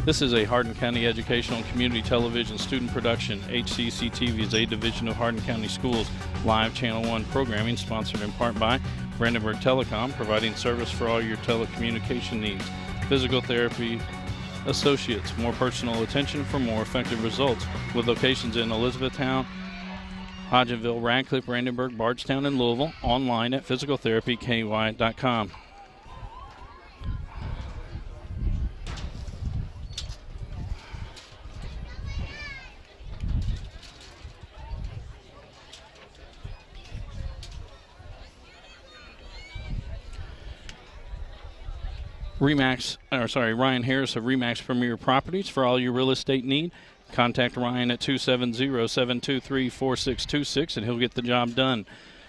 This is a Hardin County Educational and Community Television student production. HCEC-TV is a division of Hardin County Schools live Channel 1 programming, sponsored in part by Brandenburg Telecom, providing service for all your telecommunication needs. Physical Therapy Associates, more personal attention for more effective results, with locations in Elizabethtown, Hodgenville, Radcliffe, Brandenburg, Bardstown, and Louisville. Online at physicaltherapyky.com. Ryan Harris of Remax Premier Properties for all your real estate need. Contact Ryan at 270-723-4626 and he'll get the job done.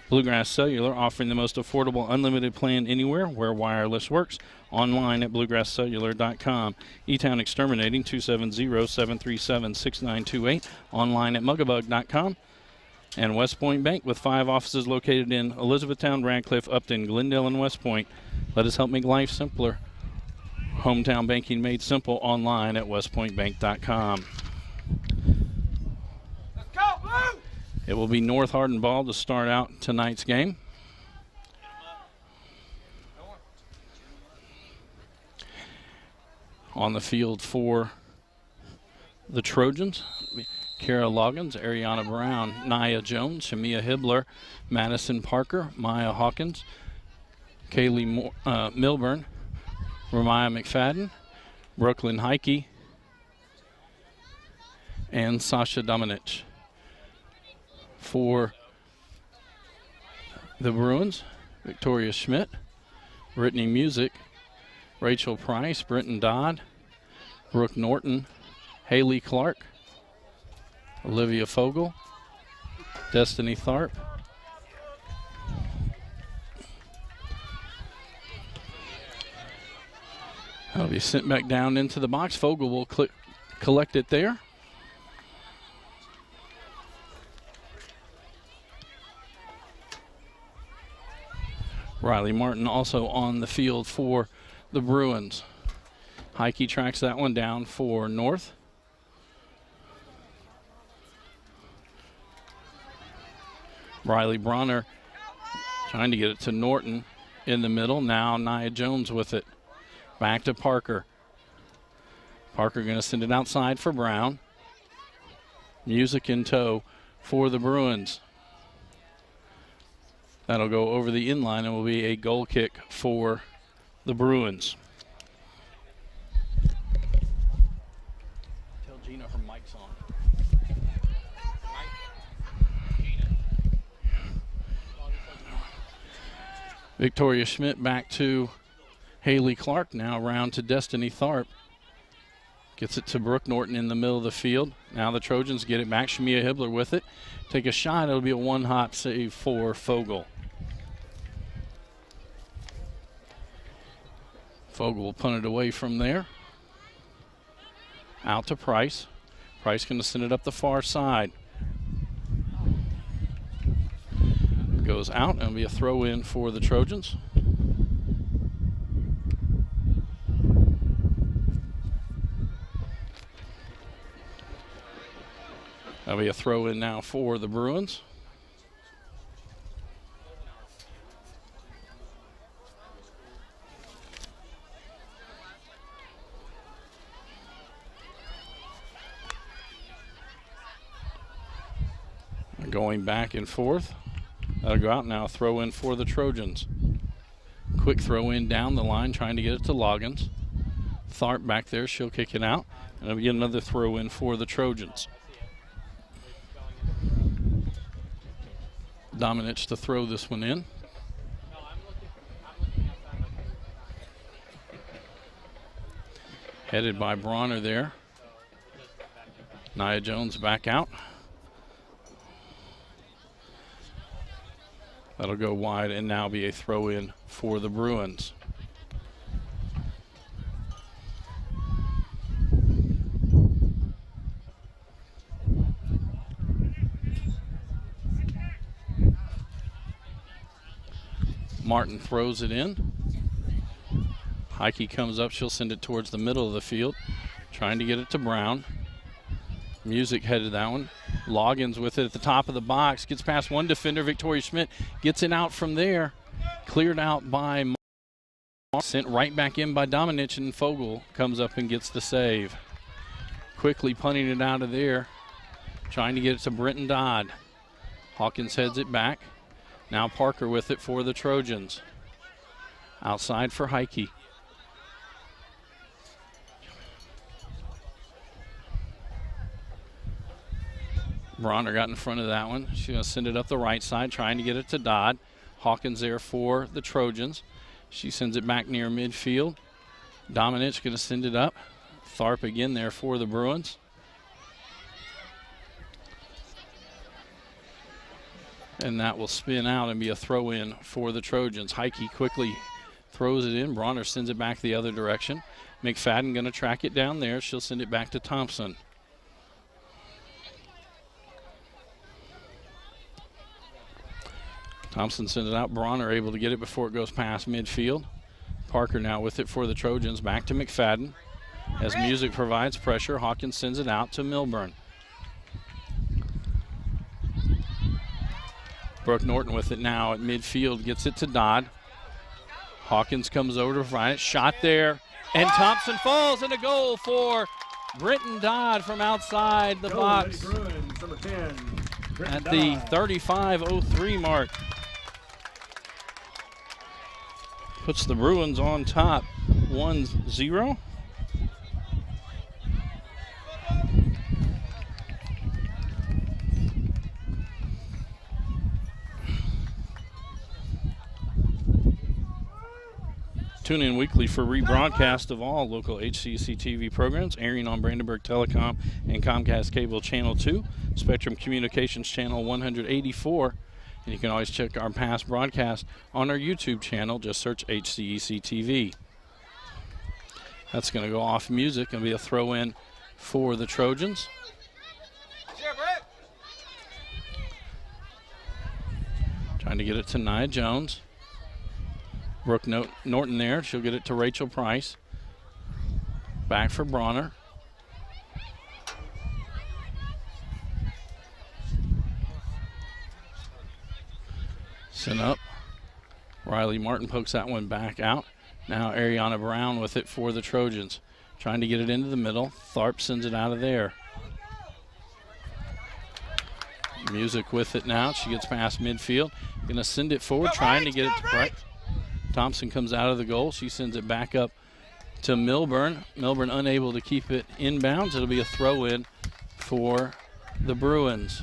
Bluegrass Cellular, offering the most affordable unlimited plan anywhere where wireless works. Online at bluegrasscellular.com. E-Town Exterminating, 270-737-6928. Online at mugabug.com. And West Point Bank, with 5 offices located in Elizabethtown, Radcliffe, Upton, Glendale, and West Point. Let us help make life simpler. Hometown banking made simple. Online at westpointbank.com. Let's go, Blue! It will be North Hardin ball to start out tonight's game. On the field for the Trojans, Kara Loggins, Ariana Brown, Nia Jones, Shamia Hibbler, Madison Parker, Maya Hawkins, Kaylee Milburn, Ramaya McFadden, Brooklyn Heike, and Sasha Dominich. For the Bruins, Victoria Schmidt, Brittany Music, Rachel Price, Brenton Dodd, Brooke Norton, Haley Clark, Olivia Fogel, Destiny Tharp, that'll be sent back down into the box. Fogel will collect it there. Riley Martin also on the field for the Bruins. Heike tracks that one down for North. Riley Bronner trying to get it to Norton in the middle. Now Nia Jones with it. Back to Parker. Parker going to send it outside for Brown. Music in tow for the Bruins. That'll go over the inline and will be a goal kick for the Bruins. Tell Gina her mic's on. Victoria Schmidt back to Haley Clark, now around to Destiny Tharp. Gets it to Brooke Norton in the middle of the field. Now the Trojans get it back. Shamia Hibbler with it. Take a shot. It'll be a one-hop save for Fogel. Fogel will punt it away from there. Out to Price. Price going to send it up the far side. Goes out and it'll be a throw in for the Trojans. That'll be a throw in now for the Bruins. Going back and forth. That'll go out now. Throw in for the Trojans. Quick throw in down the line, trying to get it to Loggins. Tharp back there. She'll kick it out. And it'll be another throw in for the Trojans. Dominich to throw this one in. Headed by Bronner there. Nia Jones back out. That'll go wide and now be a throw in for the Bruins. Martin throws it in. Heike comes up. She'll send it towards the middle of the field. Trying to get it to Brown. Music headed that one. Loggins with it at the top of the box. Gets past one defender. Victoria Schmidt gets it out from there. Cleared out by Mark. Sent right back in by Dominich, and Fogel comes up and gets the save. Quickly punting it out of there. Trying to get it to Brenton Dodd. Hawkins heads it back. Now Parker with it for the Trojans. Outside for Heike. Bronner got in front of that one. She's going to send it up the right side, trying to get it to Dodd. Hawkins there for the Trojans. She sends it back near midfield. Dominich going to send it up. Tharp again there for the Bruins. And that will spin out and be a throw in for the Trojans. Heike quickly throws it in. Bronner sends it back the other direction. McFadden going to track it down there. She'll send it back to Thompson. Thompson sends it out. Bronner able to get it before it goes past midfield. Parker now with it for the Trojans. Back to McFadden. As Music provides pressure, Hawkins sends it out to Milburn. Brooke Norton with it now at midfield. Gets it to Dodd. Hawkins comes over to find it. Shot there. And Thompson falls, and a goal for Brenton Dodd from outside the box Bruins, number 10, at the 35:03 mark. Puts the Bruins on top 1-0. Tune in weekly for rebroadcast of all local HCEC-TV programs airing on Brandenburg Telecom and Comcast Cable Channel 2, Spectrum Communications Channel 184. And you can always check our past broadcast on our YouTube channel. Just search HCEC-TV. That's going to go off music and be a throw in for the Trojans. Trying to get it to Nia Jones. Brooke Norton there. She'll get it to Rachel Price. Back for Bronner. Sent up. Riley Martin pokes that one back out. Now Ariana Brown with it for the Trojans. Trying to get it into the middle. Tharp sends it out of there. Music with it now. She gets past midfield. Going to send it forward, trying to get it to Price. Thompson comes out of the goal. She sends it back up to Milburn. Milburn unable to keep it inbounds. It'll be a throw in for the Bruins.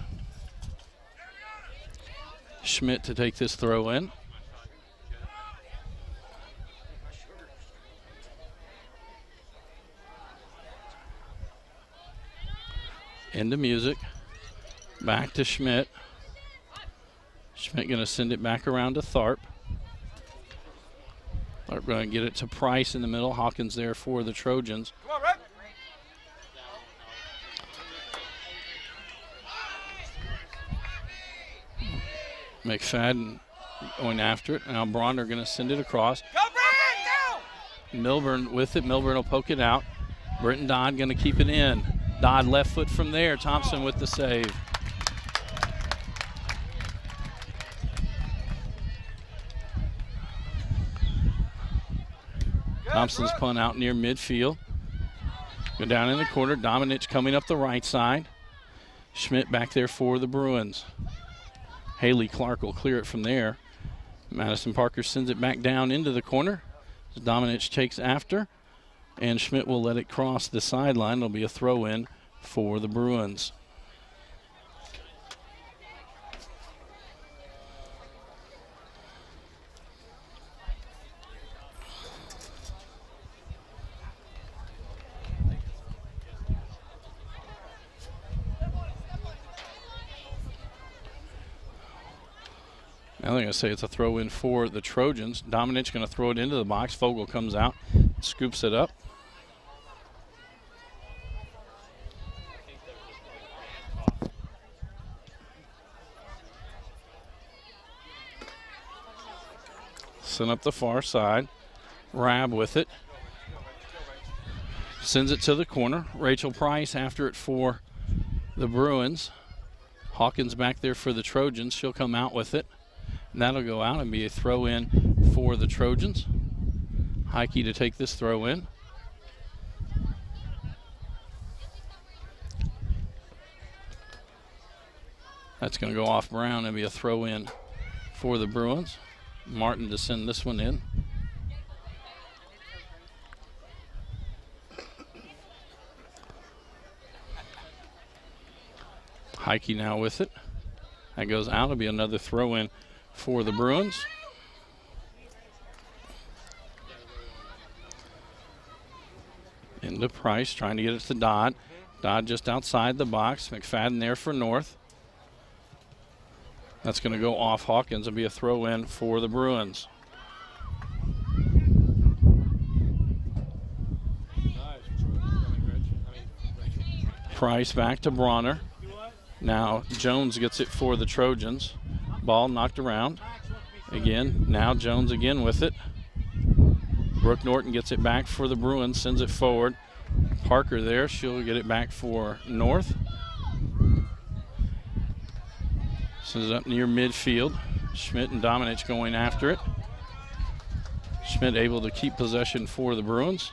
Schmidt to take this throw in. Into Music. Back to Schmidt. Schmidt going to send it back around to Tharp. Tharp going to get it to Price in the middle. Hawkins there for the Trojans. Come on, Red. McFadden going after it. Now Bronner going to send it across. Go, Brandon, go! Milburn with it. Milburn will poke it out. Brenton Dodd going to keep it in. Dodd left foot from there. Thompson with the save. Thompson's punt out near midfield. Go down in the corner. Dominich coming up the right side. Schmidt back there for the Bruins. Haley Clark will clear it from there. Madison Parker sends it back down into the corner. Dominich takes after, and Schmidt will let it cross the sideline. It'll be a throw in for the Bruins. Now they're going to say it's a throw in for the Trojans. Dominich going to throw it into the box. Fogel comes out, scoops it up. Sent up the far side. Rab with it. Sends it to the corner. Rachel Price after it for the Bruins. Hawkins back there for the Trojans. She'll come out with it. And that'll go out and be a throw in for the Trojans. Heike to take this throw in. That's going to go off Brown and be a throw in for the Bruins. Martin to send this one in. Heike now with it. That goes out. It'll be another throw in for the Bruins. Into Price, trying to get it to Dodd. Dodd just outside the box. McFadden there for North. That's going to go off Hawkins and be a throw in for the Bruins. Price back to Bronner. Now Jones gets it for the Trojans. Ball knocked around. Again, now Jones again with it. Brooke Norton gets it back for the Bruins, sends it forward. Parker there, she'll get it back for North. Sends it up near midfield. Schmidt and Dominich going after it. Schmidt able to keep possession for the Bruins.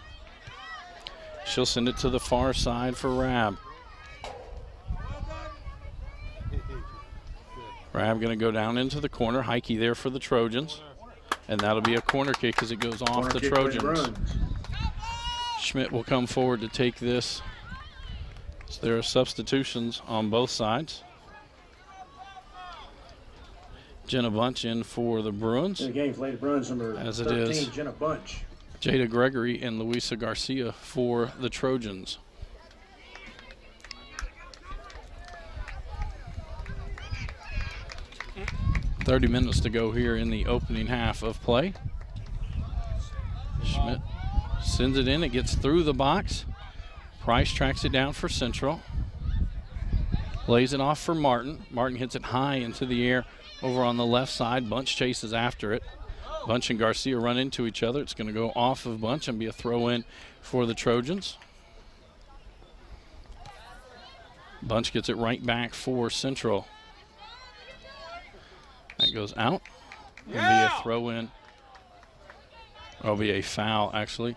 She'll send it to the far side for Rabb. Rabb going to go down into the corner. Heike there for the Trojans. And that'll be a corner kick as it goes off the Trojans. Schmidt will come forward to take this. So there are substitutions on both sides. Jenna Bunch in for the Bruins. In the game, Lady Bruins number as 13, it is. Jenna Bunch. Jada Gregory and Luisa Garcia for the Trojans. .30 minutes to go here in the opening half of play. Schmidt sends it in. It gets through the box. Price tracks it down for Central. Lays it off for Martin. Martin hits it high into the air over on the left side. Bunch chases after it. Bunch and Garcia run into each other. It's going to go off of Bunch and be a throw in for the Trojans. Bunch gets it right back for Central. That goes out. It'll be a throw in. It'll be a foul, actually.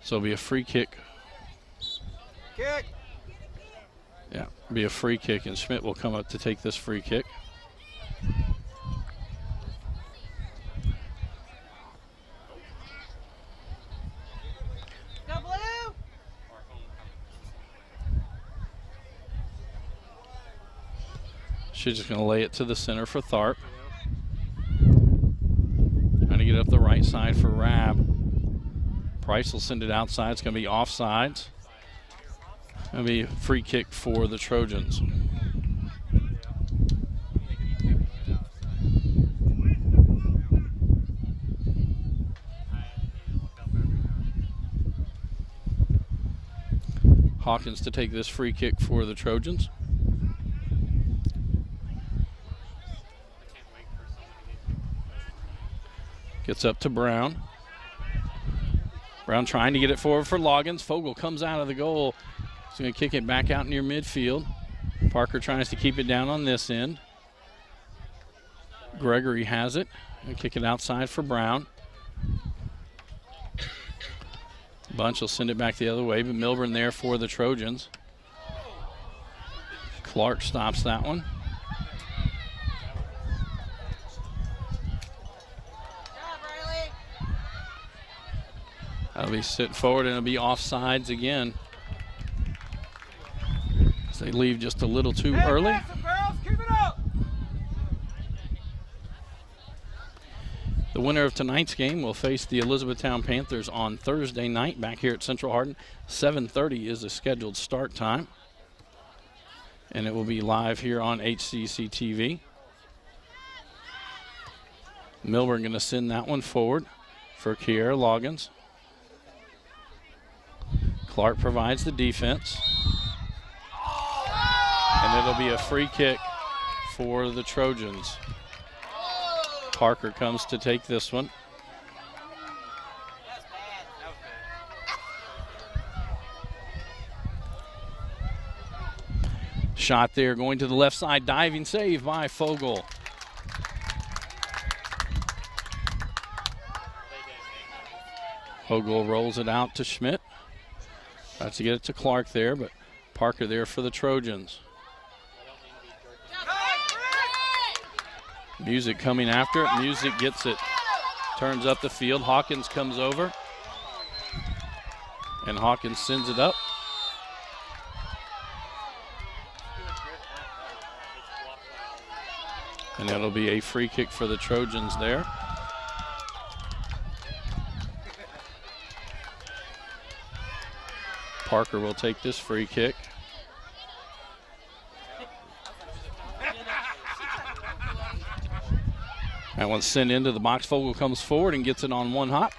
So it'll be a free kick. Kick. Yeah, be a free kick, and Schmidt will come up to take this free kick. Go blue. She's just going to lay it to the center for Tharp. Trying to get up the right side for Rabb. Price will send it outside. It's going to be offsides. It'll be a free kick for the Trojans. Hawkins to take this free kick for the Trojans. Gets up to Brown. Brown trying to get it forward for Loggins. Fogel comes out of the goal. He's going to kick it back out near midfield. Parker tries to keep it down on this end. Gregory has it. He'll kick it outside for Brown. Bunch will send it back the other way, but Milburn there for the Trojans. Clark stops that one. That'll be sitting forward, and it'll be offsides again. So they leave just a little too early. Keep it up. The winner of tonight's game will face the Elizabethtown Panthers on Thursday night back here at Central Hardin. 7:30 is the scheduled start time. And it will be live here on HCEC-TV. Milburn going to send that one forward for Kiera Loggins. Clark provides the defense. And it'll be a free kick for the Trojans. Parker comes to take this one. shot there going to the left side. Diving save by Fogel. Fogel rolls it out to Schmidt. Tries to get it to Clark there, but Parker there for the Trojans. Music coming after it. Music gets it. Turns up the field. Hawkins comes over. And Hawkins sends it up. And that'll be a free kick for the Trojans there. Parker will take this free kick. That one's sent into the box. Fogel comes forward and gets it on one hop.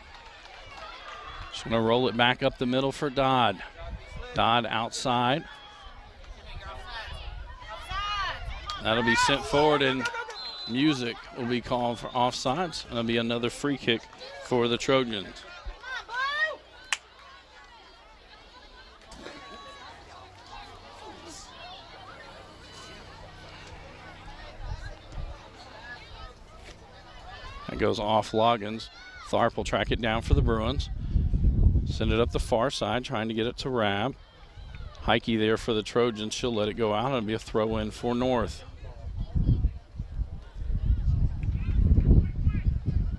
Just going to roll it back up the middle for Dodd. Dodd outside. That'll be sent forward, and Music will be called for offsides. That'll be another free kick for the Trojans. That goes off Loggins. Tharp will track it down for the Bruins. Send it up the far side, trying to get it to Rab. Heike there for the Trojans. She'll let it go out. It'll be a throw in for North.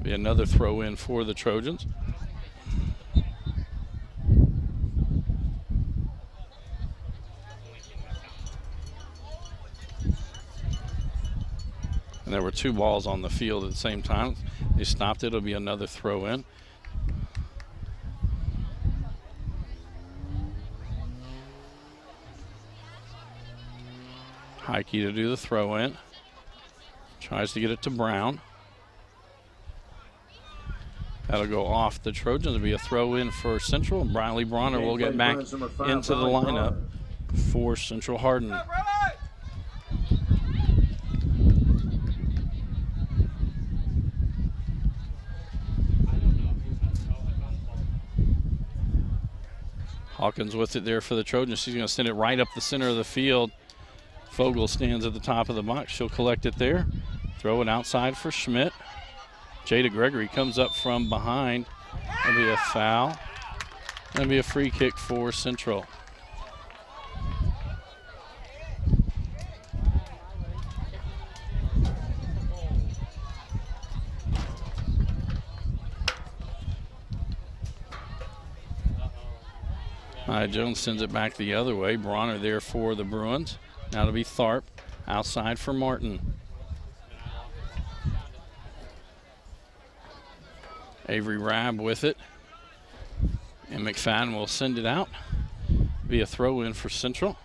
Be another throw in for the Trojans. And there were two balls on the field at the same time. They stopped it. It'll be another throw in. Heike to do the throw in. Tries to get it to Brown. That'll go off the Trojans. It'll be a throw in for Central. And Briley Bronner will get back into the lineup for Central Hardin. Hawkins with it there for the Trojans. She's going to send it right up the center of the field. Fogel stands at the top of the box. She'll collect it there. Throw it outside for Schmidt. Jada Gregory comes up from behind. That'll be a foul. That'll be a free kick for Central. Jones sends it back the other way. Bronner there for the Bruins. Now it'll be Tharp outside for Martin. Avery Rab with it. And McFadden will send it out. Be a throw in for Central.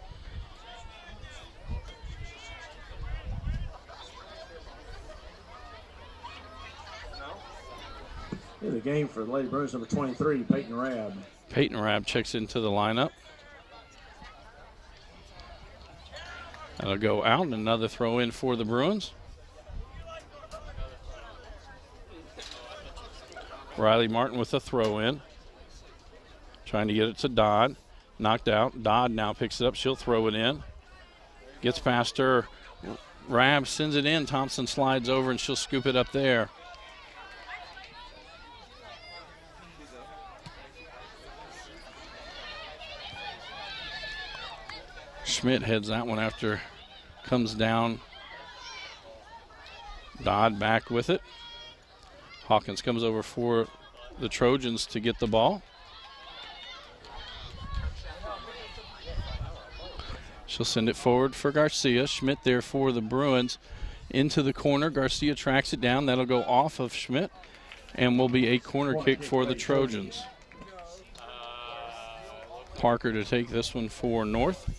In the game for the Lady Bruins, number 23, Peyton Rab. Peyton Rab checks into the lineup. That'll go out, and another throw in for the Bruins. Riley Martin with a throw in. Trying to get it to Dodd. Knocked out. Dodd now picks it up. She'll throw it in. Gets past her. Rab sends it in. Thompson slides over, and she'll scoop it up there. Schmidt heads that one after comes down. Dodd back with it. Hawkins comes over for the Trojans to get the ball. She'll send it forward for Garcia. Schmidt there for the Bruins. Into the corner. Garcia tracks it down. That'll go off of Schmidt and will be a corner kick for the Trojans. Parker to take this one for North.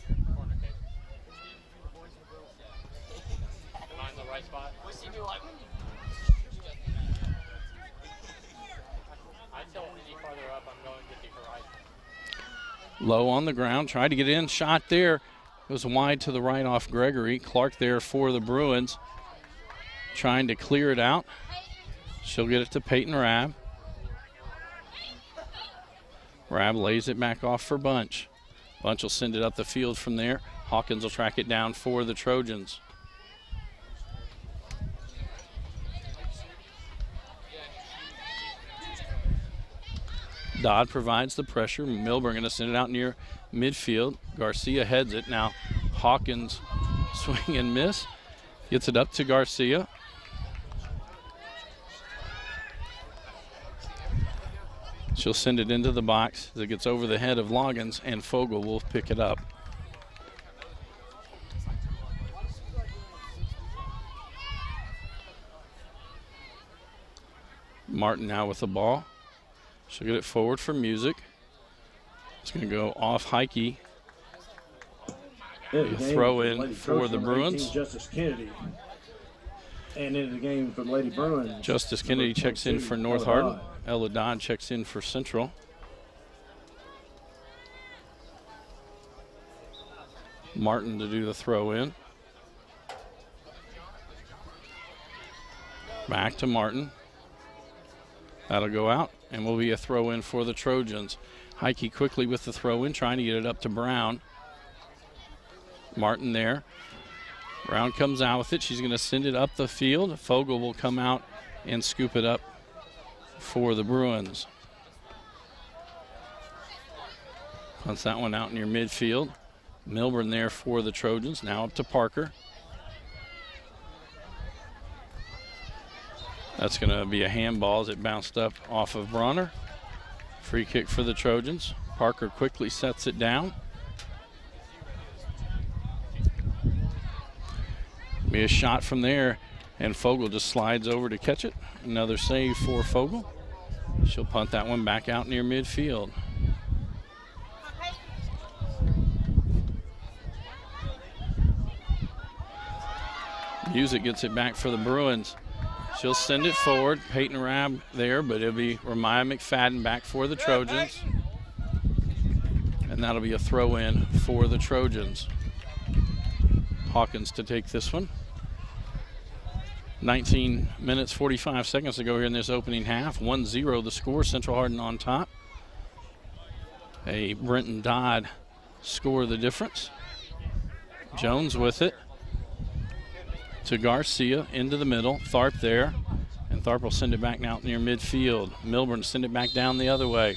Low on the ground, tried to get in, shot there. Goes wide to the right off Gregory. Clark there for the Bruins. Trying to clear it out. She'll get it to Peyton Rab. Rab lays it back off for Bunch. Bunch will send it up the field from there. Hawkins will track it down for the Trojans. Dodd provides the pressure. Milburn going to send it out near midfield. Garcia heads it. Now Hawkins swing and miss. Gets it up to Garcia. She'll send it into the box as it gets over the head of Loggins, and Fogel will pick it up. Martin now with the ball. She'll get it forward for Music. It's going to go off Heike. A throw in for the Bruins. Justice Kennedy. And into the game for the Lady Bruins. Justice Kennedy checks in for North Hardin. Ella Dodd checks in for Central. Martin to do the throw in. Back to Martin. That'll go out and will be a throw in for the Trojans. Heike quickly with the throw in, trying to get it up to Brown. Martin there. Brown comes out with it. She's going to send it up the field. Fogel will come out and scoop it up for the Bruins. Punts that one out near midfield. Milburn there for the Trojans. Now up to Parker. That's going to be a handball as it bounced up off of Bronner. Free kick for the Trojans. Parker quickly sets it down. Be a shot from there, and Fogel just slides over to catch it. Another save for Fogel. She'll punt that one back out near midfield. Music gets it back for the Bruins. She'll send it forward. Peyton Rabb there, but it'll be Ramaya McFadden back for the Trojans. And that'll be a throw in for the Trojans. Hawkins to take this one. 19 minutes, 45 seconds to go here in this opening half. 1-0 the score, Central Hardin on top. A Brenton Dodd score the difference. Jones with it. To Garcia, into the middle. Tharp there. And Tharp will send it back now near midfield. Milburn send it back down the other way.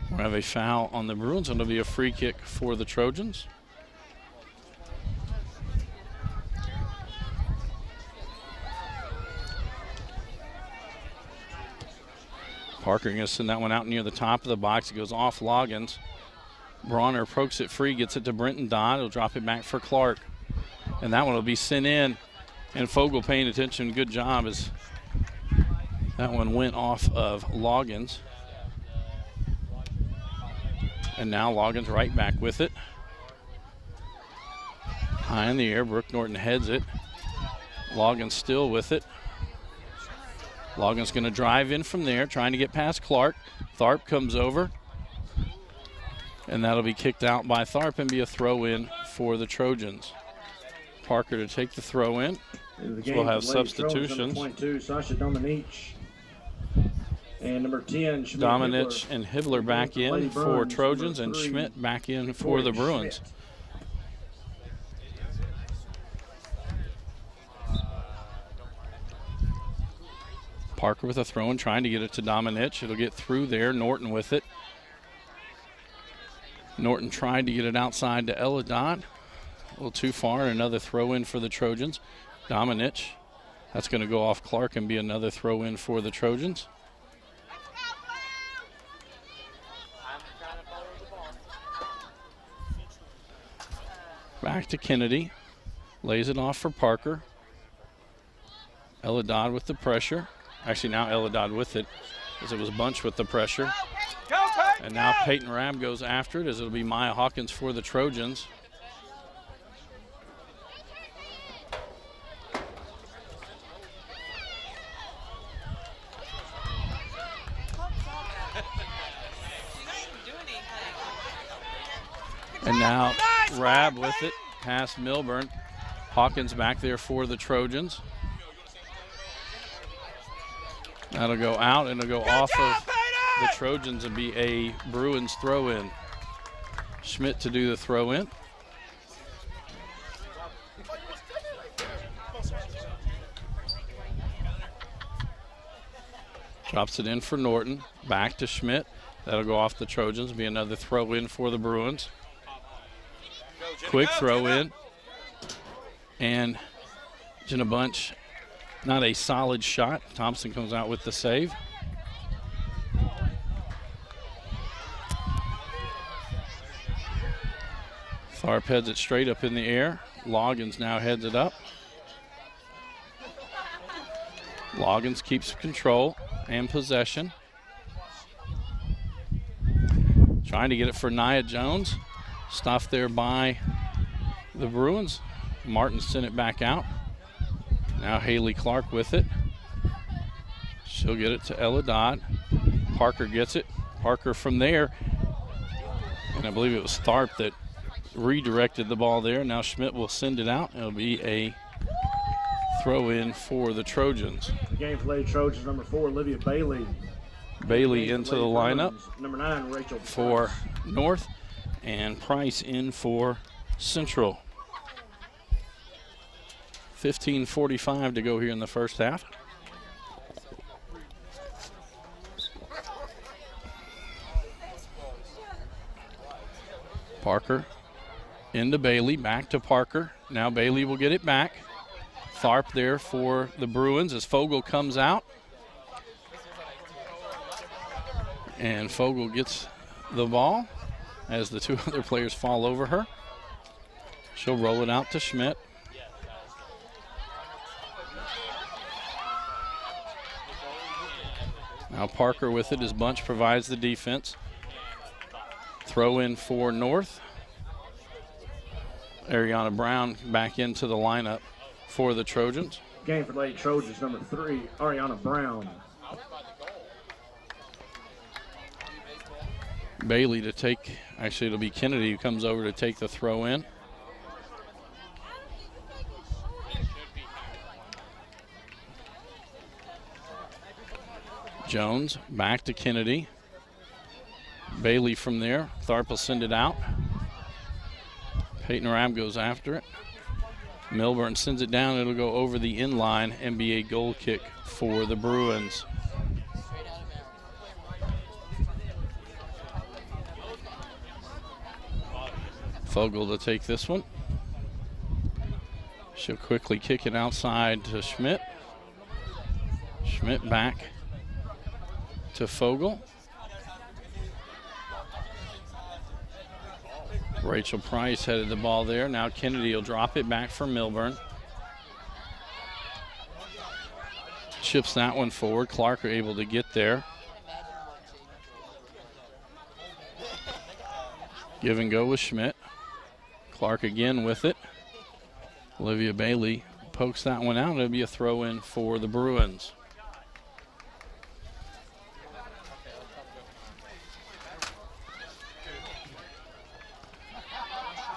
We'll have a foul on the Bruins, and it'll be a free kick for the Trojans. Parker going to send that one out near the top of the box. It goes off Loggins. Bronner pokes it free, gets it to Brenton Dodd. He'll drop it back for Clark. And that one will be sent in. And Fogel paying attention. Good job as that one went off of Loggins. And now Loggins right back with it. High in the air, Brooke Norton heads it. Loggins still with it. Loggins going to drive in from there, trying to get past Clark. Tharp comes over. And that'll be kicked out by Tharp and be a throw in for the Trojans. Parker to take the throw in. So we'll have substitutions. Number 22, Sasha Dominich. And number 10, Dominich and Hibbler back in for Trojans, and Schmidt back in for the Bruins. Parker with a throw in, trying to get it to Dominich. It'll get through there. Norton with it. Norton tried to get it outside to Ella Dodd. A little too far, and another throw in for the Trojans. Dominich. That's going to go off Clark and be another throw in for the Trojans. Back to Kennedy. Lays it off for Parker. Ella Dodd with the pressure. Actually, now Ella Dodd with it, as it was Bunch with the pressure. And now Peyton Rabb goes after it, as it'll be Maya Hawkins for the Trojans. And now Rabb with it, past Milburn. Hawkins back there for the Trojans. That'll go out, and it'll go off of the Trojans will be a Bruins throw-in. Schmidt to do the throw-in. Drops it in for Norton. Back to Schmidt. That'll go off the Trojans. Be another throw-in for the Bruins. Quick throw-in. And in a bunch, not a solid shot. Thompson comes out with the save. Tharp heads it straight up in the air. Loggins now heads it up. Loggins keeps control and possession. Trying to get it for Nia Jones. Stuffed there by the Bruins. Martin sent it back out. Now Haley Clark with it. She'll get it to Ella Dodd. Parker gets it. Parker from there. And I believe it was Tharp that redirected the ball there. Now Schmidt will send it out. It'll be a throw in for the Trojans. The game for Lady Trojans, number 4, Olivia Bailey. Bailey into the lineup Number 9, Rachel for Price. North, and Price in for Central. 15:45 to go here in the first half. Parker into Bailey, back to Parker. Now Bailey will get it back. Tharp there for the Bruins as Fogel comes out. And Fogel gets the ball as the two other players fall over her. She'll roll it out to Schmidt. Now Parker with it as Bunch provides the defense. Throw in for North. Ariana Brown back into the lineup for the Trojans. Game for Lady Trojans, number 3, Ariana Brown. Bailey to take, actually it'll be Kennedy who comes over to take the throw in. Jones back to Kennedy. Bailey from there. Tharp will send it out. Peyton Rabb goes after it. Milburn sends it down. It'll go over the inline and be a goal kick for the Bruins. Fogel to take this one. She'll quickly kick it outside to Schmidt. Schmidt back to Fogel. Rachel Price headed the ball there. Now Kennedy will drop it back for Milburn. Chips that one forward. Clark are able to get there. Give and go with Schmidt. Clark again with it. Olivia Bailey pokes that one out. It'll be a throw in for the Bruins.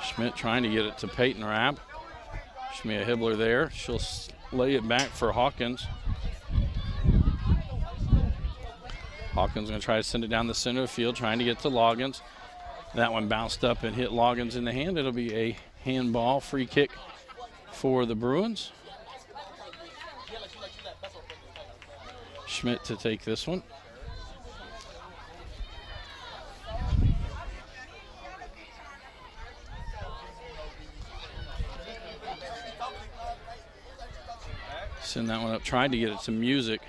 Schmidt trying to get it to Peyton Rabb. Shmia Hibbler there. She'll lay it back for Hawkins. Hawkins going to try to send it down the center of the field, trying to get to Loggins. That one bounced up and hit Loggins in the hand. It'll be a handball free kick for the Bruins. Schmidt to take this one. Send that one up, tried to get it to Music.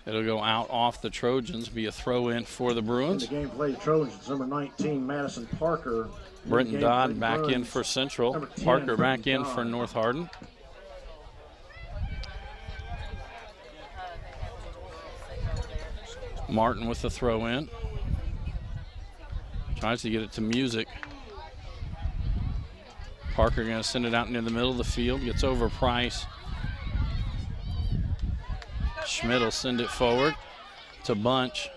It'll go out off the Trojans, be a throw in for the Bruins. In the game played Trojans, number 19, Madison Parker. Brenton Dodd back in for Central. Parker back in for North Hardin. Martin with the throw in. Tries to get it to Music. Parker going to send it out near the middle of the field. Gets over Price. Schmidt will send it forward to Bunch.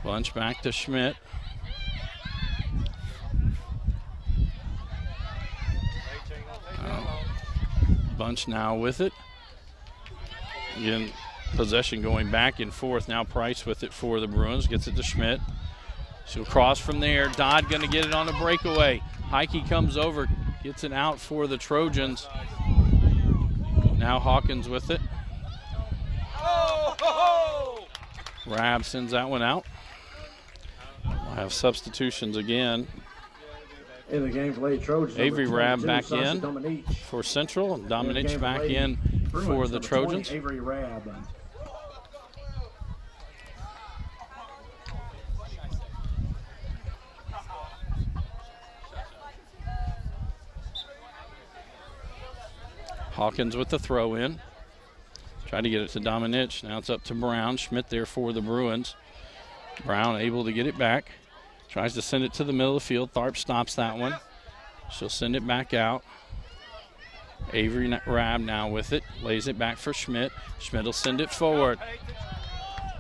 Bunch back to Schmidt. Bunch now with it. Again, Possession going back and forth. Now Price with it for the Bruins. Gets it to Schmidt. She'll cross from there. Dodd going to get it on a breakaway. Heike comes over. Gets it out for the Trojans. Now Hawkins with it. Rab sends that one out. We'll have substitutions again. In the game for Lady Trojans, Avery Rab back Sasha in Dominique. for Central. Dominic back Lady in Bruins, for the number 20, Trojans. Avery Rab. Hawkins with the throw in. Tried to get it to Dominic. Now it's up to Brown. Schmidt there for the Bruins. Brown able to get it back. Tries to send it to the middle of the field. Tharp stops that one. She'll send it back out. Avery Rab now with it. Lays it back for Schmidt. Schmidt will send it forward.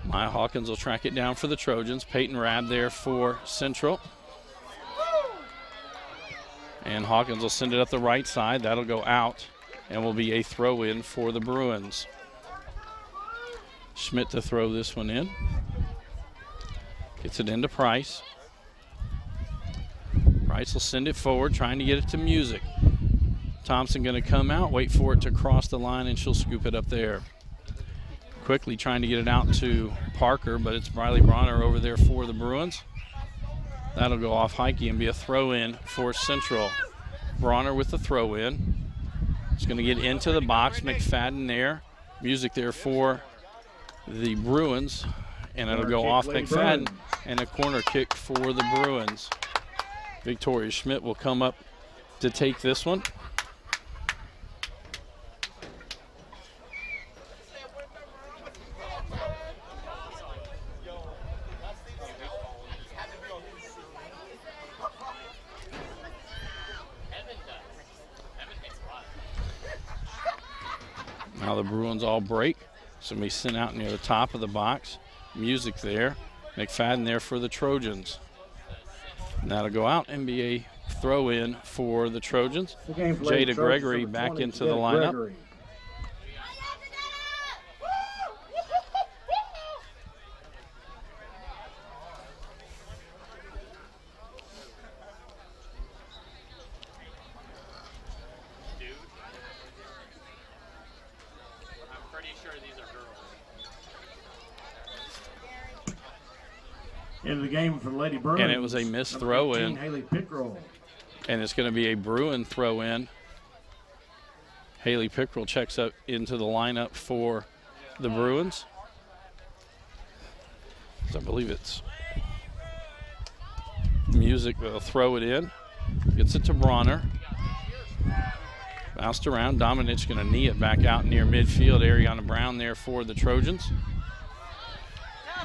Maya Hawkins will track it down for the Trojans. Peyton Rab there for Central. And Hawkins will send it up the right side. That'll go out and will be a throw in for the Bruins. Schmidt to throw this one in. Gets it into Price. Price will send it forward, trying to get it to Music. Thompson going to come out, wait for it to cross the line, and she'll scoop it up there. Quickly trying to get it out to Parker, but it's Briley Bronner over there for the Bruins. That'll go off Heike and be a throw-in for Central. Bronner with the throw-in. It's going to get into the box. McFadden there. Music there for the Bruins. And it'll go off McFadden. And a corner kick for the Bruins. Victoria Schmidt will come up to take this one. Now the Bruins all break. Somebody sent out near the top of the box. Music there. McFadden there for the Trojans. And that'll go out and be a throw in for the Trojans. Jada Gregory back into the lineup. Into the game for Lady Bruins. And it was a missed throw in. Haley Pickrell. And it's going to be a Bruin throw in. Haley Pickrell checks up into the lineup for the Bruins. So I believe it's Music will throw it in. Gets it to Bronner. Bounced around. Dominic's going to knee it back out near midfield. Ariana Brown there for the Trojans.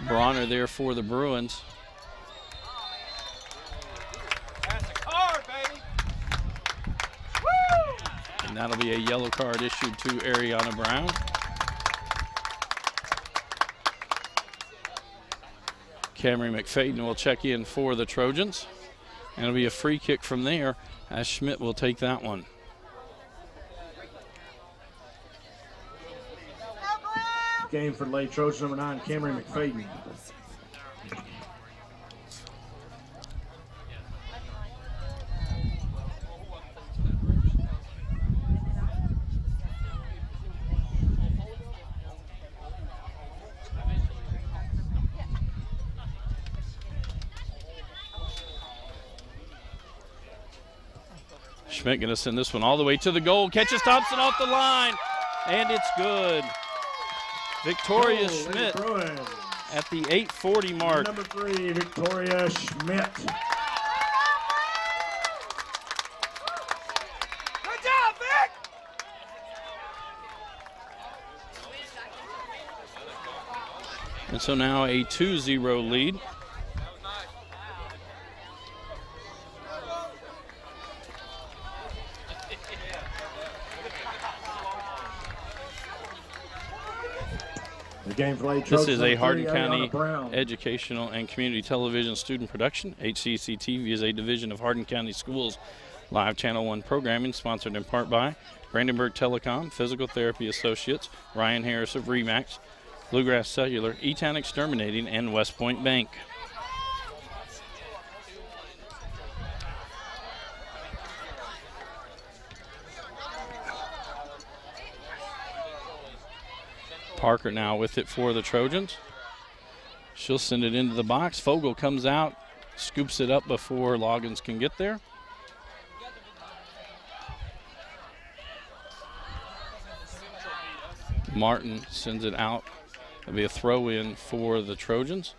Bronner there for the Bruins. And that'll be a yellow card issued to Ariana Brown. Camry McFadden will check in for the Trojans. And it'll be a free kick from there as Schmidt will take that one. Game for Lady Trojans, number 9, Camry McFadden. Schmidt going to send this one all the way to the goal. Catches Thompson off the line, and it's good. Victoria Schmidt at the 8:40 mark. Number 3, Victoria Schmidt. Good job, Vic! And so now a 2-0 lead. This is a Hardin County Educational and Community Television student production. HCEC-TV is a division of Hardin County Schools live Channel 1 programming, sponsored in part by Brandenburg Telecom, Physical Therapy Associates, Ryan Harris of RE/MAX, Bluegrass Cellular, E-Town Exterminating, and West Point Bank. Parker now with it for the Trojans. She'll send it into the box. Fogel comes out, scoops it up before Loggins can get there. Martin sends it out. It'll be a throw-in for the Trojans.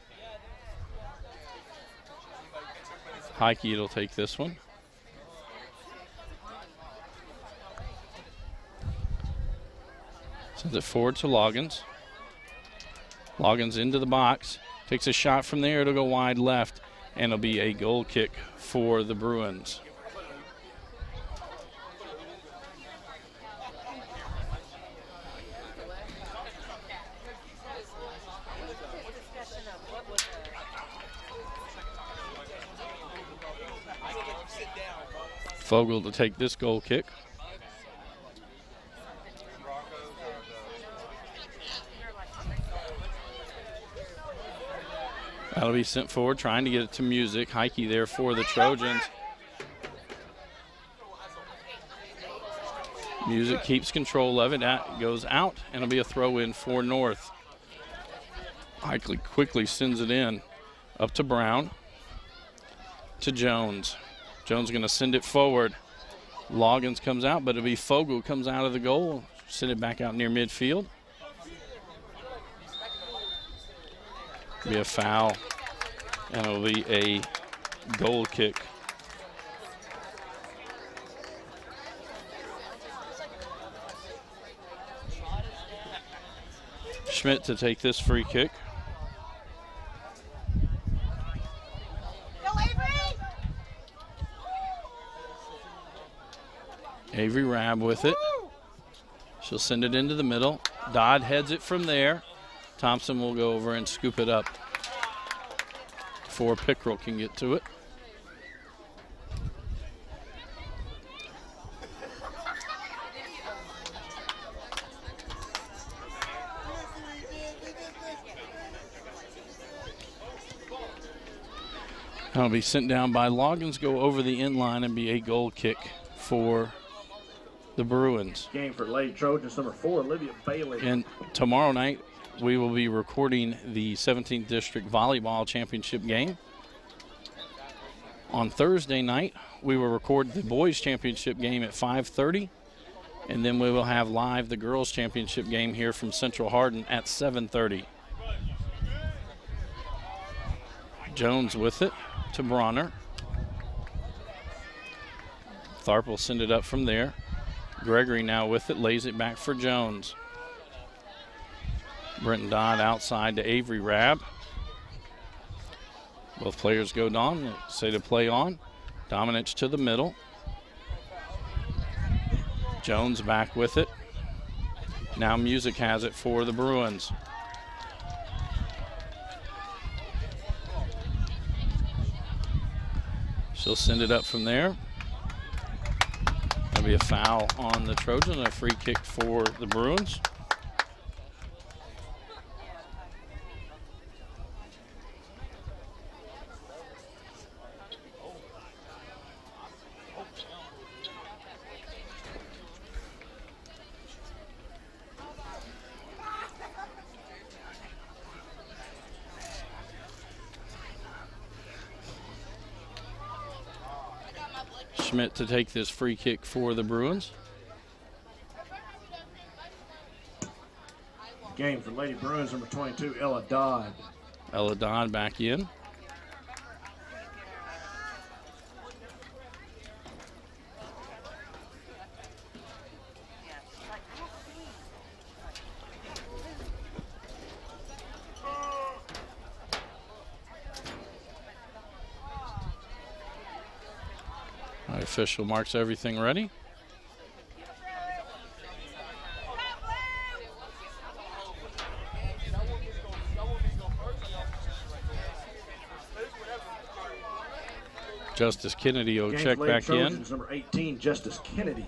Heike will take this one. Sends it forward to Loggins. Loggins into the box. Takes a shot from there. It'll go wide left, and it'll be a goal kick for the Bruins. Fogel to take this goal kick. That'll be sent forward, trying to get it to Music. Heike there for the Trojans. Music keeps control of it. That goes out, and it'll be a throw-in for North. Heike quickly sends it in. Up to Brown. To Jones. Jones going to send it forward. Loggins comes out, but it'll be Fogel comes out of the goal. Send it back out near midfield. Be a foul, and it'll be a goal kick. Schmidt to take this free kick. Avery Rabb with it. She'll send it into the middle. Dodd heads it from there. Thompson will go over and scoop it up before Pickrell can get to it. That'll be sent down by Loggins, go over the end line and be a goal kick for the Bruins. Game for Lady Trojans, number 4, Olivia Bailey. And tomorrow night, we will be recording the 17th District Volleyball Championship game. On Thursday night, we will record the Boys Championship game at 5:30, and then we will have live the Girls Championship game here from Central Hardin at 7:30. Jones with it to Bronner. Tharp will send it up from there. Gregory now with it, lays it back for Jones. Brenton Dodd outside to Avery Rabb. Both players go down, say to play on. Dominance to the middle. Jones back with it. Now Music has it for the Bruins. She'll send it up from there. That'll be a foul on the Trojans and a free kick for the Bruins. Schmidt to take this free kick for the Bruins. Game for Lady Bruins, number 22, Ella Dodd. Ella Dodd back in. The official marks everything ready. Justice Kennedy will check back in. Number 18, Justice Kennedy.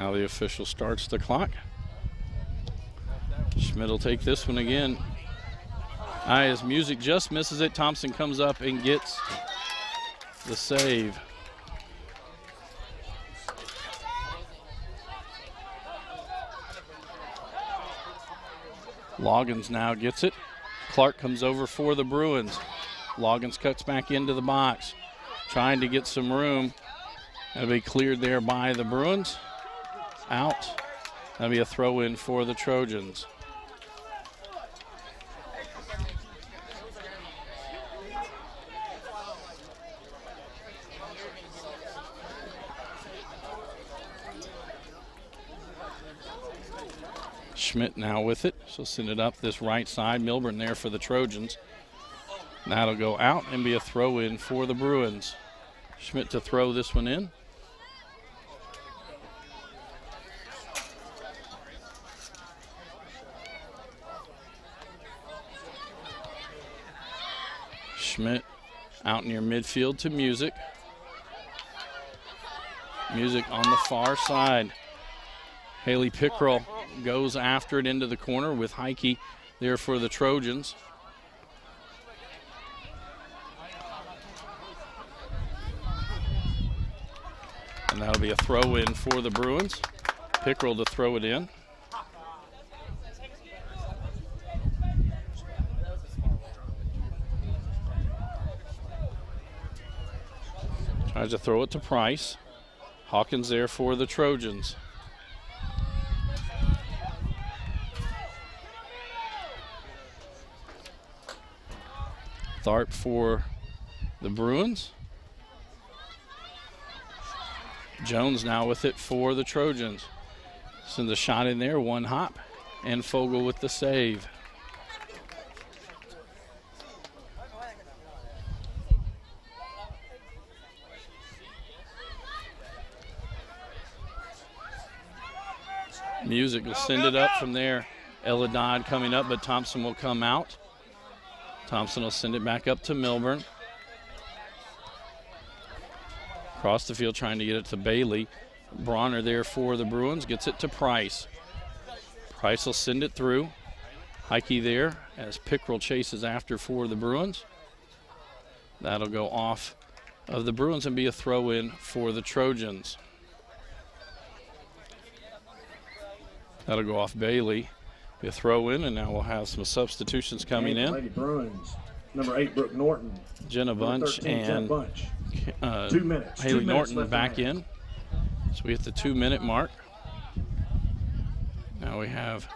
Now the official starts the clock. Schmidt will take this one again. His music just misses it. Thompson comes up and gets the save. Loggins now gets it. Clark comes over for the Bruins. Loggins cuts back into the box, trying to get some room. That'll be cleared there by the Bruins. Out. That'll be a throw in for the Trojans. Schmidt now with it. She'll send it up this right side. Milburn there for the Trojans. That'll go out and be a throw in for the Bruins. Schmidt to throw this one in. Schmidt out near midfield to Music. Music on the far side. Haley Pickrell goes after it into the corner with Heike there for the Trojans. And that'll be a throw in for the Bruins. Pickrell to throw it in. Tries to throw it to Price. Hawkins there for the Trojans. Tharp for the Bruins. Jones now with it for the Trojans. Sends a shot in there, one hop, and Fogel with the save. Music will send it up from there. Ella Dodd coming up, but Thompson will come out. Thompson will send it back up to Milburn. Across the field trying to get it to Bailey. Bronner there for the Bruins, gets it to Price. Price will send it through. Heike there as Pickrell chases after for the Bruins. That'll go off of the Bruins and be a throw in for the Trojans. That'll go off Bailey. Be a throw in, and now we'll have some substitutions coming in. Lady Bruins, number 8, Brooke Norton. Jenna Bunch 13, and Bunch. 2 minutes. Haley 2 minutes Norton back in. So we hit the 2-minute mark. Now we have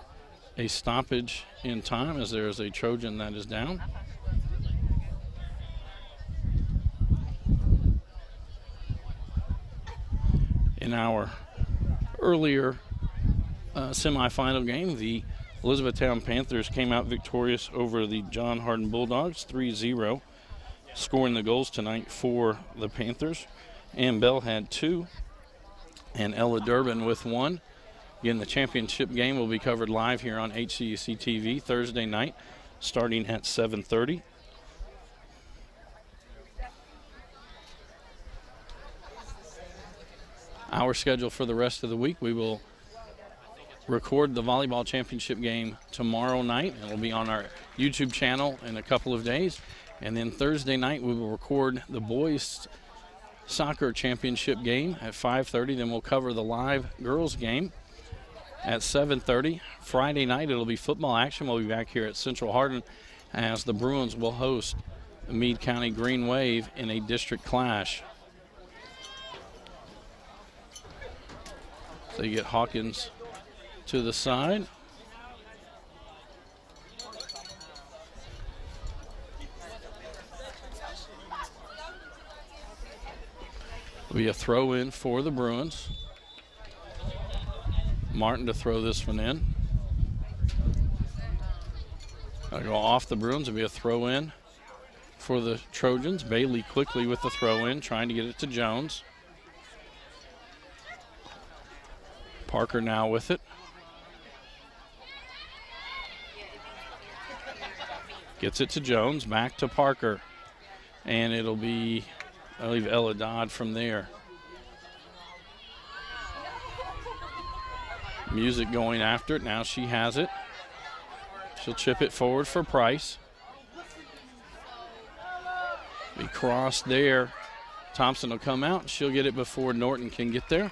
a stoppage in time as there is a Trojan that is down. In our earlier semifinal game, the Elizabethtown Panthers came out victorious over the John Hardin Bulldogs 3-0. Scoring the goals tonight for the Panthers. Ann Bell had 2 and Ella Durbin with 1. Again, the championship game will be covered live here on HCEC-TV Thursday night starting at 7:30. Our schedule for the rest of the week, we will record the volleyball championship game tomorrow night, and it'll be on our YouTube channel in a couple of days. And then Thursday night, we will record the boys soccer championship game at 5:30. Then we'll cover the live girls game at 7:30. Friday night, it'll be football action. We'll be back here at Central Hardin as the Bruins will host the Meade County Green Wave in a district clash. So you get Hawkins to the side. It'll be a throw in for the Bruins. Martin to throw this one in. That'll go off the Bruins. It'll be a throw in for the Trojans. Bailey quickly with the throw in, trying to get it to Jones. Parker now with it. Gets it to Jones, back to Parker. And it'll be, I believe, Ella Dodd from there. Music going after it. Now she has it. She'll chip it forward for Price. Be crossed there. Thompson will come out. She'll get it before Norton can get there.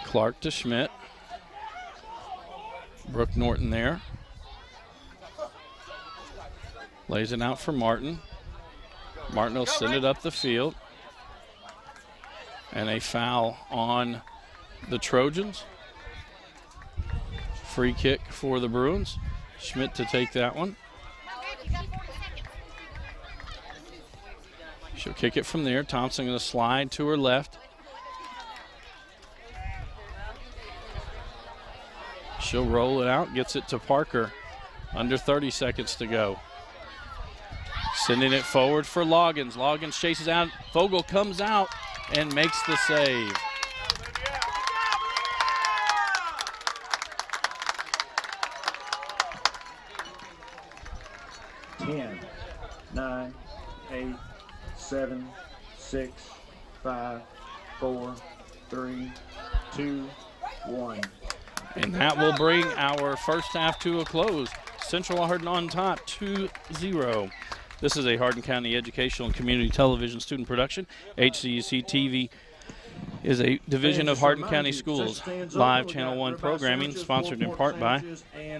Clark to Schmidt. Brooke Norton there. Lays it out for Martin. Martin will send it up the field. And a foul on the Trojans. Free kick for the Bruins. Schmidt to take that one. She'll kick it from there. Thompson going to slide to her left. She'll roll it out, gets it to Parker. Under 30 seconds to go. Sending it forward for Loggins. Loggins chases out. Vogel comes out and makes the save. Ten, 9, 8, 7, 6, 5, 4, 3, 2, 1. And that will bring our first half to a close. Central Hardin on top, 2-0. This is a Hardin County Educational and Community Television student production. HCEC-TV is a division of Hardin County Schools. Live Channel 1 programming sponsored in part by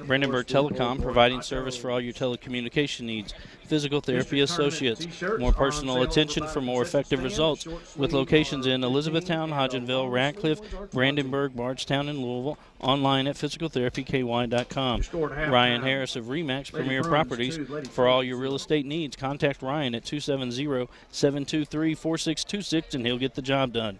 Brandenburg Telecom, providing service for all your telecommunication needs. Physical therapy associates, more personal attention for more effective results, with locations in Elizabethtown, Hodgenville, Radcliffe, Brandenburg, Bardstown, and Louisville. Online at physicaltherapyky.com. Ryan Harris of Remax Premier Properties. For all your real estate needs, contact Ryan at 270-723-4626 and he'll get the job done.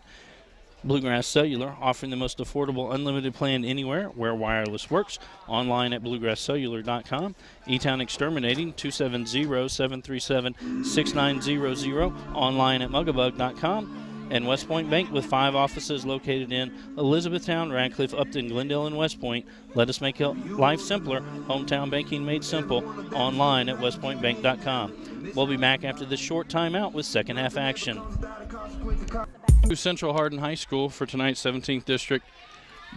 Bluegrass Cellular, offering the most affordable unlimited plan anywhere where wireless works. Online at bluegrasscellular.com. E-Town Exterminating, 270-737-6900. Online at mugabug.com. And West Point Bank, with 5 offices located in Elizabethtown, Radcliffe, Upton, Glendale, and West Point. Let us make life simpler. Hometown banking made simple. Online at westpointbank.com. We'll be back after this short timeout with second half action. Central Hardin High School for tonight's 17th District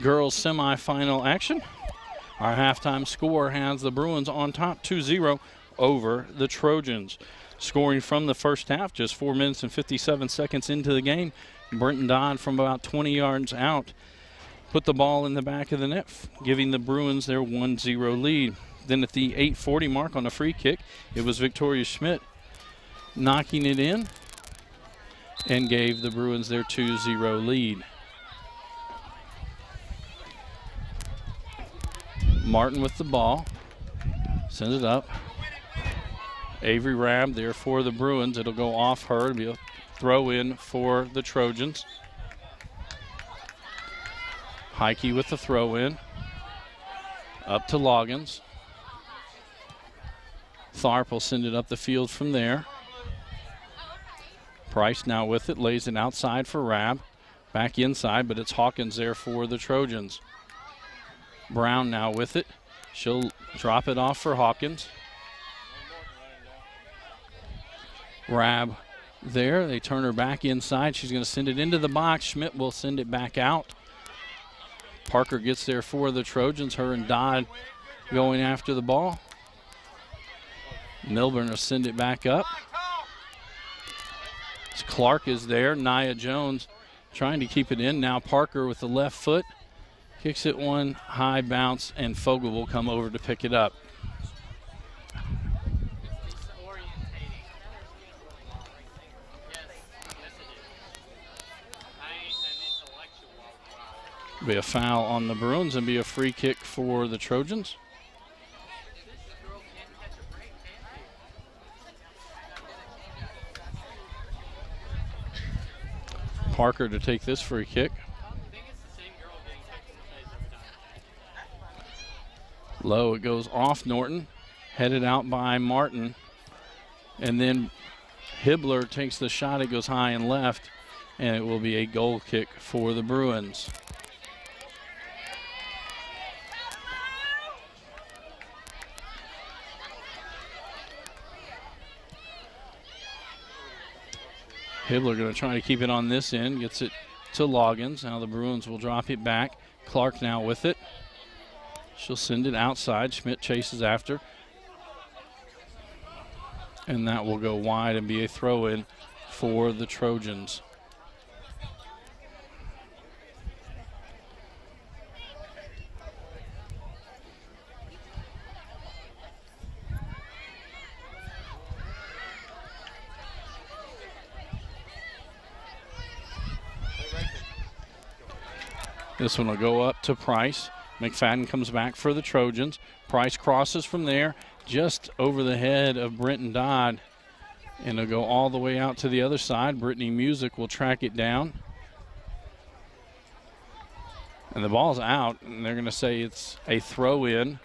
girls semifinal action. Our halftime score has the Bruins on top 2-0 over the Trojans. Scoring from the first half, just 4 minutes and 57 seconds into the game. Brenton Dodd from about 20 yards out put the ball in the back of the net, giving the Bruins their 1-0 lead. Then at the 8:40 mark on a free kick, it was Victoria Schmidt knocking it in and gave the Bruins their 2-0 lead. Martin with the ball, sends it up. Avery Rabb there for the Bruins. It'll go off her. It'll be a throw in for the Trojans. Heike with the throw in. Up to Loggins. Tharp will send it up the field from there. Price now with it, lays it outside for Rabb. Back inside, but it's Hawkins there for the Trojans. Brown now with it. She'll drop it off for Hawkins. Rabb there. They turn her back inside. She's going to send it into the box. Schmidt will send it back out. Parker gets there for the Trojans. Her and Dodd going after the ball. Milburn will send it back up. Clark is there. Nia Jones trying to keep it in. Now Parker with the left foot. Kicks it one high bounce, and Fogel will come over to pick it up. Be a foul on the Bruins and be a free kick for the Trojans. Parker to take this free kick. Low, it goes off Norton, headed out by Martin, and then Hibbler takes the shot. It goes high and left, and it will be a goal kick for the Bruins. Hibbler going to try to keep it on this end. Gets it to Loggins. Now the Bruins will drop it back. Clark now with it. She'll send it outside. Schmidt chases after. And that will go wide and be a throw-in for the Trojans. This one will go up to Price. McFadden comes back for the Trojans. Price crosses from there, just over the head of Brenton Dodd. And it'll go all the way out to the other side. Brittany Music will track it down. And the ball's out, and they're going to say it's a throw-in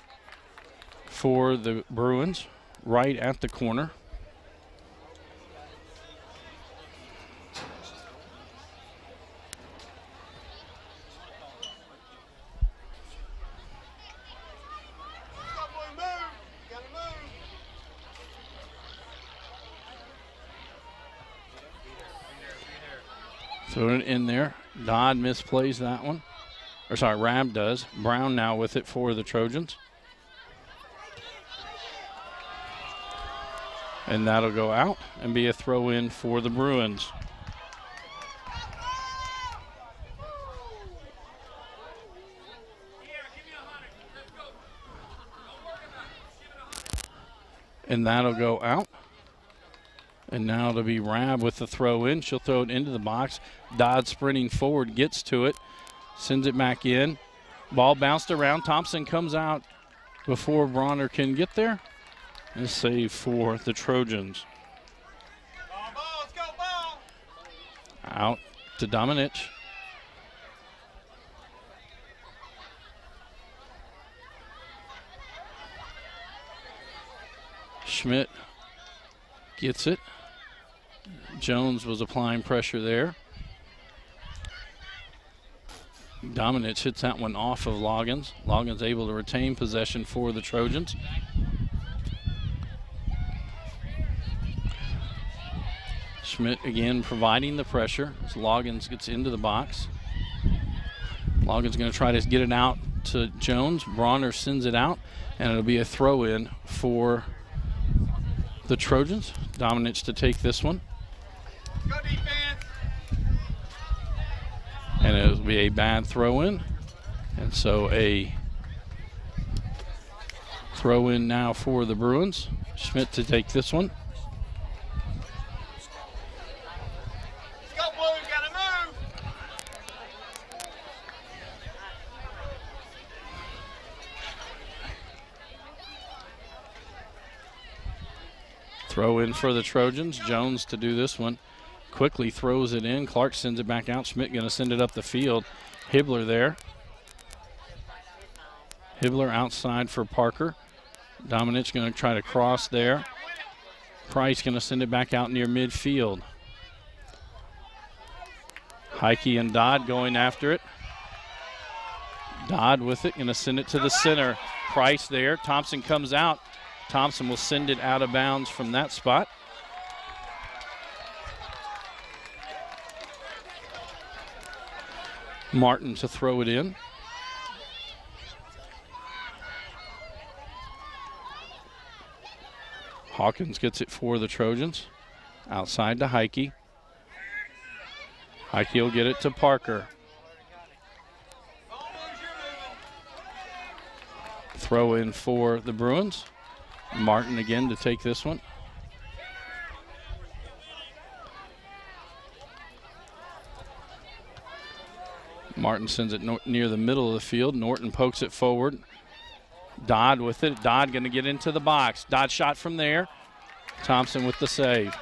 for the Bruins right at the corner. Throw it in there. Dodd misplays that one. Or sorry, Rab does. Brown now with it for the Trojans. And that'll go out and be a throw in for the Bruins. And that'll go out. And now it'll be Rab with the throw in. She'll throw it into the box. Dodd sprinting forward, gets to it, sends it back in. Ball bounced around. Thompson comes out before Bronner can get there. And save for the Trojans. Ball, let's go, ball. Out to Dominich. Schmidt gets it. Jones was applying pressure there. Dominich hits that one off of Loggins. Loggins able to retain possession for the Trojans. Schmidt again providing the pressure as Loggins gets into the box. Loggins going to try to get it out to Jones. Bronner sends it out, and it'll be a throw-in for the Trojans. Dominich to take this one. Go defense. And it'll be a bad throw-in. And so a throw-in now for the Bruins. Schmidt to take this one. Let's go, Blue. Gotta move. Throw in for the Trojans. Jones to do this one. Quickly throws it in. Clark sends it back out. Schmidt going to send it up the field. Hibbler there. Hibbler outside for Parker. Dominich going to try to cross there. Price going to send it back out near midfield. Heike and Dodd going after it. Dodd with it, going to send it to the center. Price there. Thompson comes out. Thompson will send it out of bounds from that spot. Martin to throw it in. Hawkins gets it for the Trojans. Outside to Heike. Heike will get it to Parker. Throw in for the Bruins. Martin again to take this one. Martin sends it near the middle of the field. Norton pokes it forward. Dodd with it. Dodd going to get into the box. Dodd shot from there. Thompson with the save.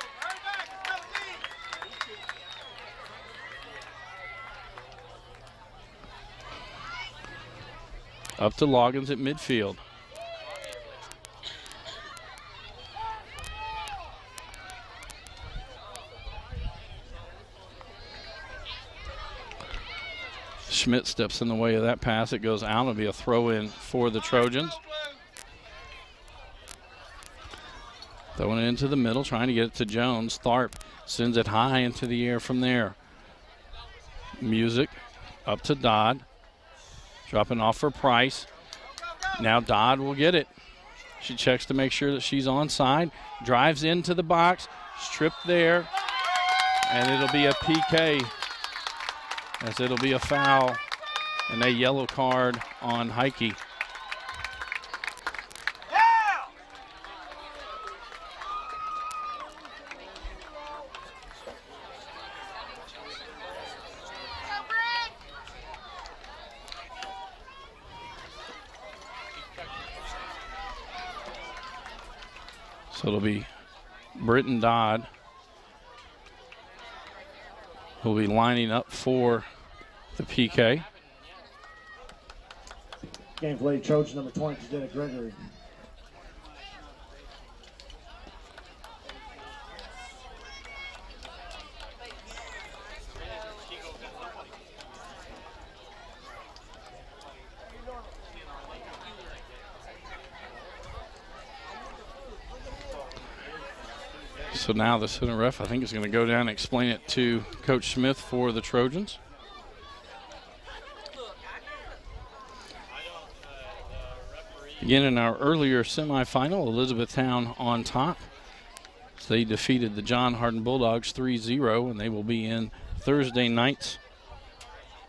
Up to Loggins at midfield. Schmidt steps in the way of that pass. It goes out. It'll be a throw in for the Trojans. Throwing it into the middle, trying to get it to Jones. Tharp sends it high into the air from there. Music up to Dodd. Dropping off for Price. Now Dodd will get it. She checks to make sure that she's onside. Drives into the box. Stripped there. And it'll be a PK, as it'll be a foul and a yellow card on Heike. So it'll be Britton Dodd who'll be lining up for the PK. Game played Trojan number 20, Janet Gregory. So now the center ref, I think, is going to go down and explain it to Coach Smith for the Trojans. Again, in our earlier semifinal, Elizabethtown on top. So they defeated the John Hardin Bulldogs 3-0, and they will be in Thursday night's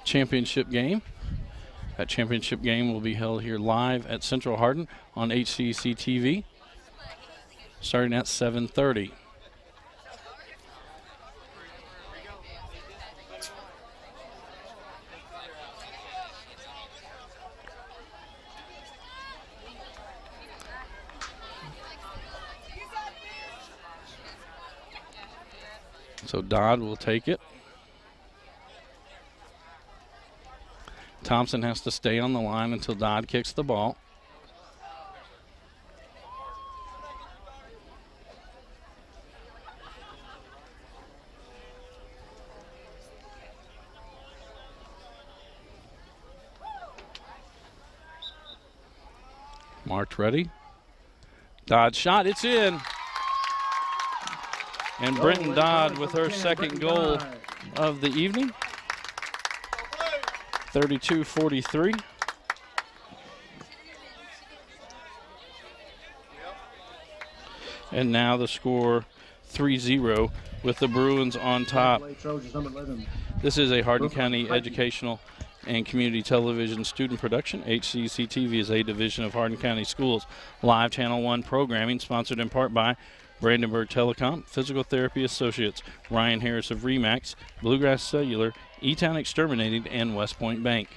championship game. That championship game will be held here live at Central Hardin on HCEC-TV, starting at 7:30. So Dodd will take it. Thompson has to stay on the line until Dodd kicks the ball. Marked ready. Dodd shot, it's in. And Britton Dodd with her second goal of the evening. 32-43. And now the score 3-0 with the Bruins on top. This is a Hardin County Educational and Community Television student production. HCEC-TV is a division of Hardin County Schools. Live Channel 1 programming sponsored in part by Brandenburg Telecom, Physical Therapy Associates, Ryan Harris of Remax, Bluegrass Cellular, E-Town Exterminated, and West Point Bank.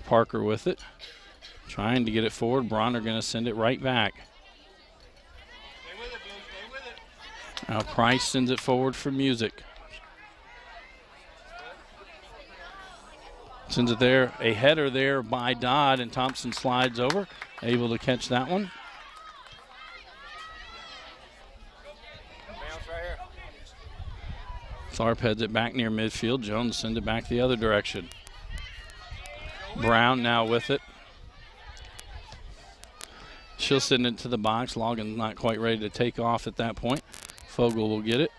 Parker with it, trying to get it forward. Bronner going to send it right back. Stay with it, Blue. Stay with it. Now Price sends it forward for Music. Sends it there, a header there by Dodd, and Thompson slides over, able to catch that one. Bounce right here. Tharp heads it back near midfield. Jones sends it back the other direction. Brown now with it. She'll send it to the box. Logan's not quite ready to take off at that point. Fogel will get it.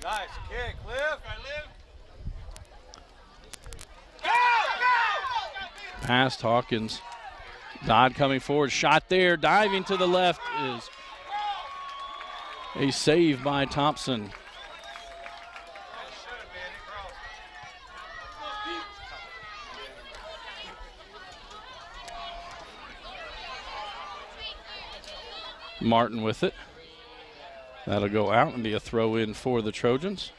Nice kick, Cliff. Go! Past Hawkins. Dodd coming forward. Shot there. Diving to the left is a save by Thompson. Martin with it. That'll go out and be a throw in for the Trojans.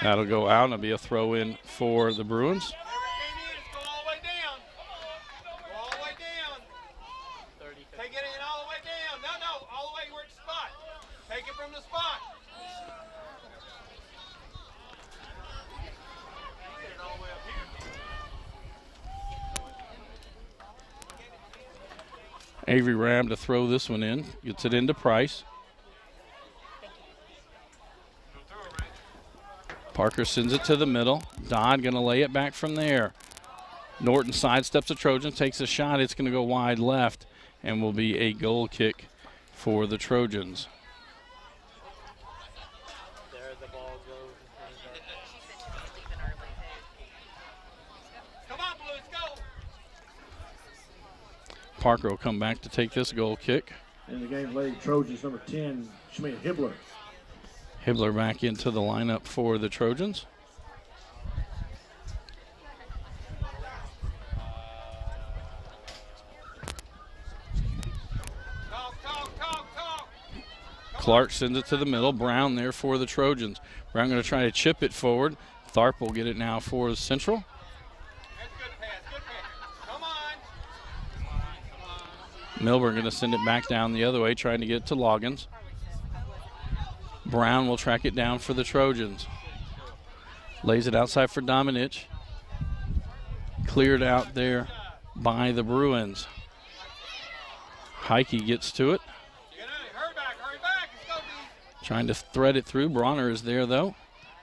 That'll go out and it'll be a throw in for the Bruins. Wherever it came in, just go all the way down. Go all the way down. Take it in all the way down. No, all the way where it's spot. Take it from the spot. Avery Ram to throw this one in. Gets it into Price. Parker sends it to the middle. Dodd going to lay it back from there. Norton sidesteps the Trojans, takes a shot. It's going to go wide left and will be a goal kick for the Trojans. There the ball goes. Come on, Blues, go! Parker will come back to take this goal kick. In the game, Lady Trojans, number 10, Schmidt Hibbler. Hibbler back into the lineup for the Trojans. Clark sends it to the middle. Brown there for the Trojans. Brown going to try to chip it forward. Tharp will get it now for Central. That's good pass, good pass. Come on. Milburn going to send it back down the other way, trying to get it to Loggins. Brown will track it down for the Trojans. Lays it outside for Dominich. Cleared out there by the Bruins. Heike gets to it. Hurry back. Let's go, D. Trying to thread it through. Bronner is there, though.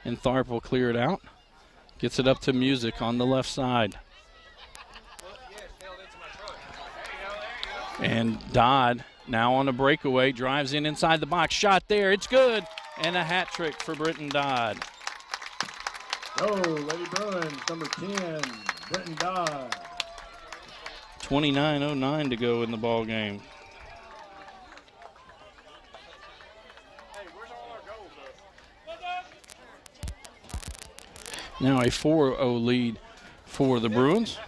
And Tharp will clear it out. Gets it up to Music on the left side. And Dodd now on a breakaway. Drives in inside the box. Shot there. It's good. And a hat trick for Britton Dodd. Oh, Lady Bruins, number 10, Britton Dodd. 29:09 to go in the ball game. Now a 4-0 lead for the Bruins.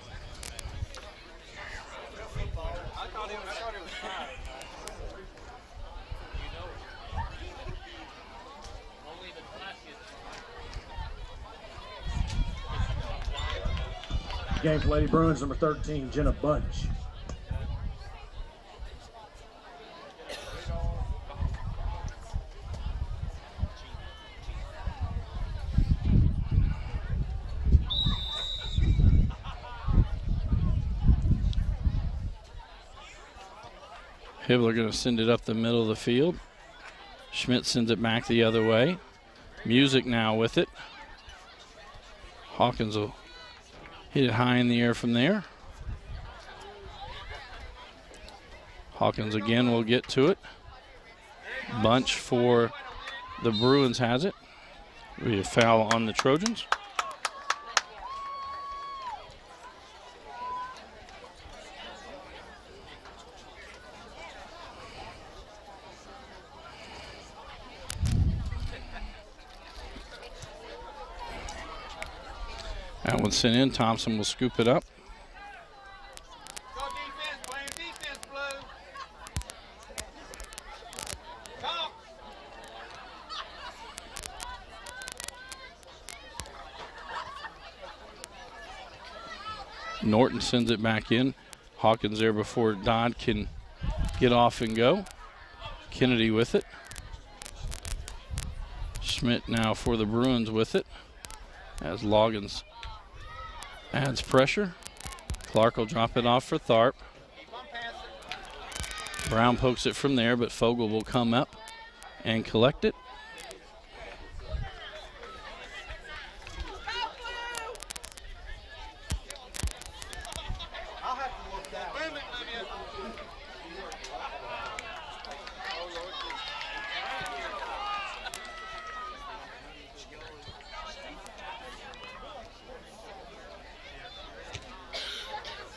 Game for Lady Bruins, number 13, Jenna Bunch. Hibbler going to send it up the middle of the field. Schmidt sends it back the other way. Music now with it. Hawkins will hit it high in the air from there. Hawkins again will get to it. Bunch for the Bruins has it. We have foul on the Trojans. That one's sent in. Thompson will scoop it up. Go defense, playing defense, Blue. Talk. Norton sends it back in. Hawkins there before Dodd can get off and go. Kennedy with it. Schmidt now for the Bruins with it. As Loggins adds pressure. Clark will drop it off for Tharp. Brown pokes it from there, but Fogel will come up and collect it. I'll have to look that. Wait a minute, Olivia.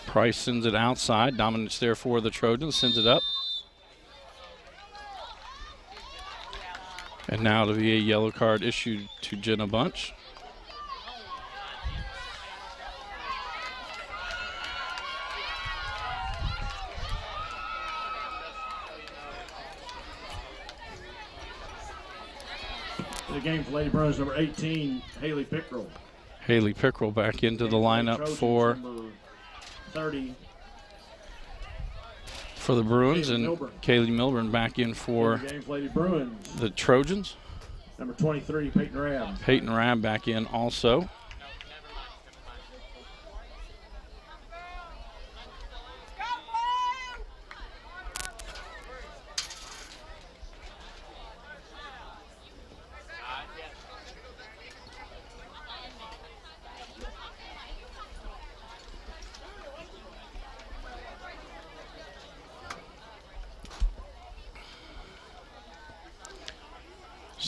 Price sends it outside. Dominance there for the Trojans. Sends it up. And now to be a yellow card issued to Jenna Bunch. The game for Lady Bruins, number 18, Haley Pickrell. Haley Pickrell back into the lineup Trojans, for number 30, the Bruins, Kaylee and Milburn. Kaylee Milburn back in for The game for Lady Bruins, the Trojans. number 23, Peyton Rab. Peyton Rab back in also.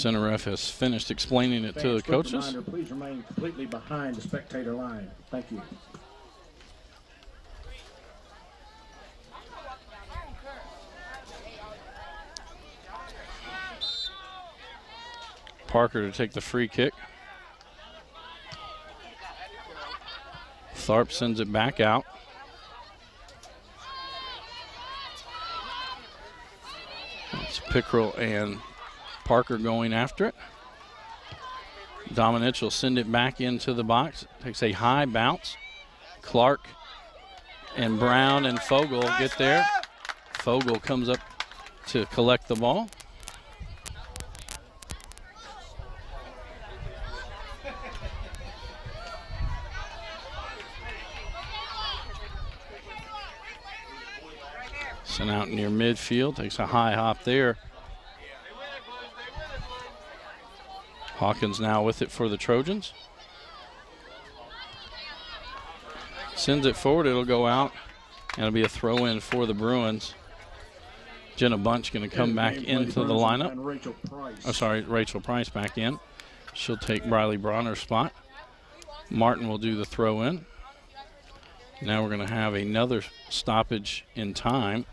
Center ref has finished explaining it to the Fans, quick coaches. reminder, please remain completely behind the spectator line. Thank you. Parker to take the free kick. Tharp sends it back out. It's Pickrell and Parker going after it. Dominich will send it back into the box. Takes a high bounce. Clark and Brown and Fogel get there. Fogel comes up to collect the ball. Sent out near midfield, takes a high hop there. Hawkins now with it for the Trojans. Sends it forward, it'll go out, and it'll be a throw in for the Bruins. Jenna Bunch going to come back into the lineup. Rachel Price back in. She'll take Briley Bronner's spot. Martin will do the throw in. Now we're going to have another stoppage in time.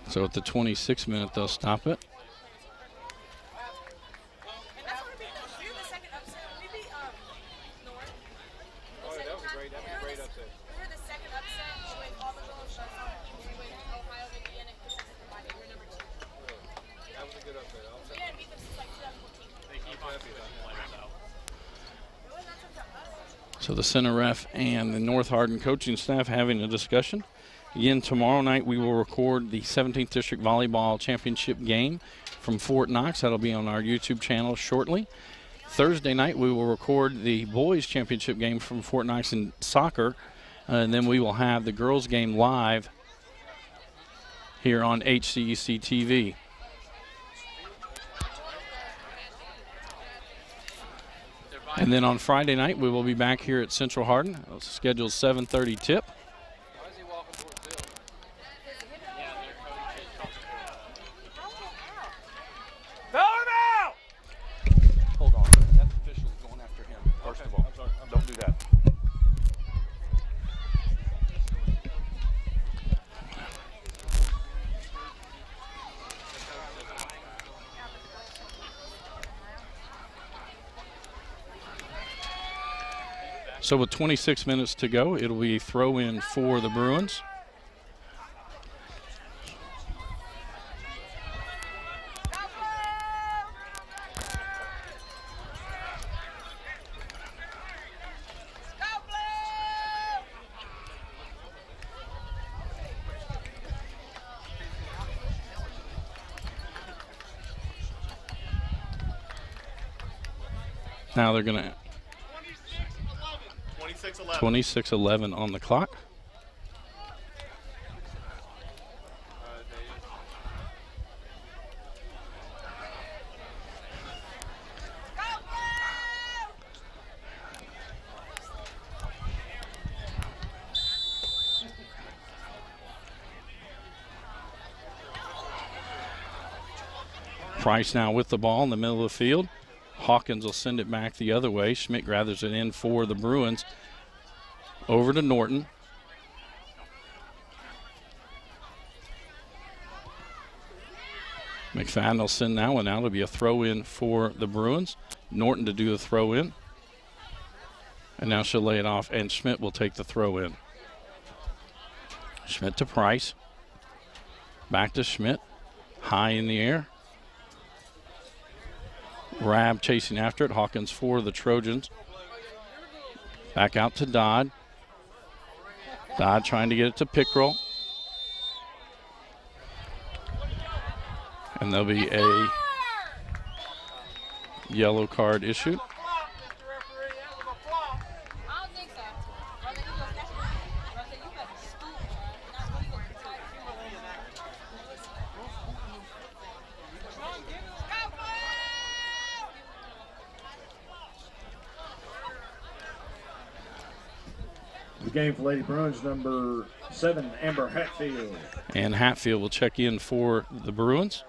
So at the 26th minute, they'll stop it. So the center ref and the North Hardin coaching staff having a discussion. Again, tomorrow night we will record the 17th District Volleyball Championship game from Fort Knox. That'll be on our YouTube channel shortly. Thursday night we will record the Boys Championship game from Fort Knox in soccer. And then we will have the girls game live here on HCEC-TV. And then on Friday night, we will be back here at Central Hardin. Scheduled 7:30 tip. Hold on. That official is going after him, first of all. Don't do that. So with 26 minutes to go, it'll be a throw in for the Bruins. Now they're going to 26-11 on the clock. Price now with the ball in the middle of the field. Hawkins will send it back the other way. Schmidt gathers it in for the Bruins. Over to Norton. McFadden will send that one out. It'll be a throw in for the Bruins. Norton to do the throw in. And now she'll lay it off, and Schmidt will take the throw in. Schmidt to Price. Back to Schmidt. High in the air. Rab chasing after it. Hawkins for the Trojans. Back out to Dodd. Dodd trying to get it to Pickrell. And there'll be a yellow card issued. The game for Lady Bruins, number 7, Amber Hatfield. And Hatfield will check in for the Bruins.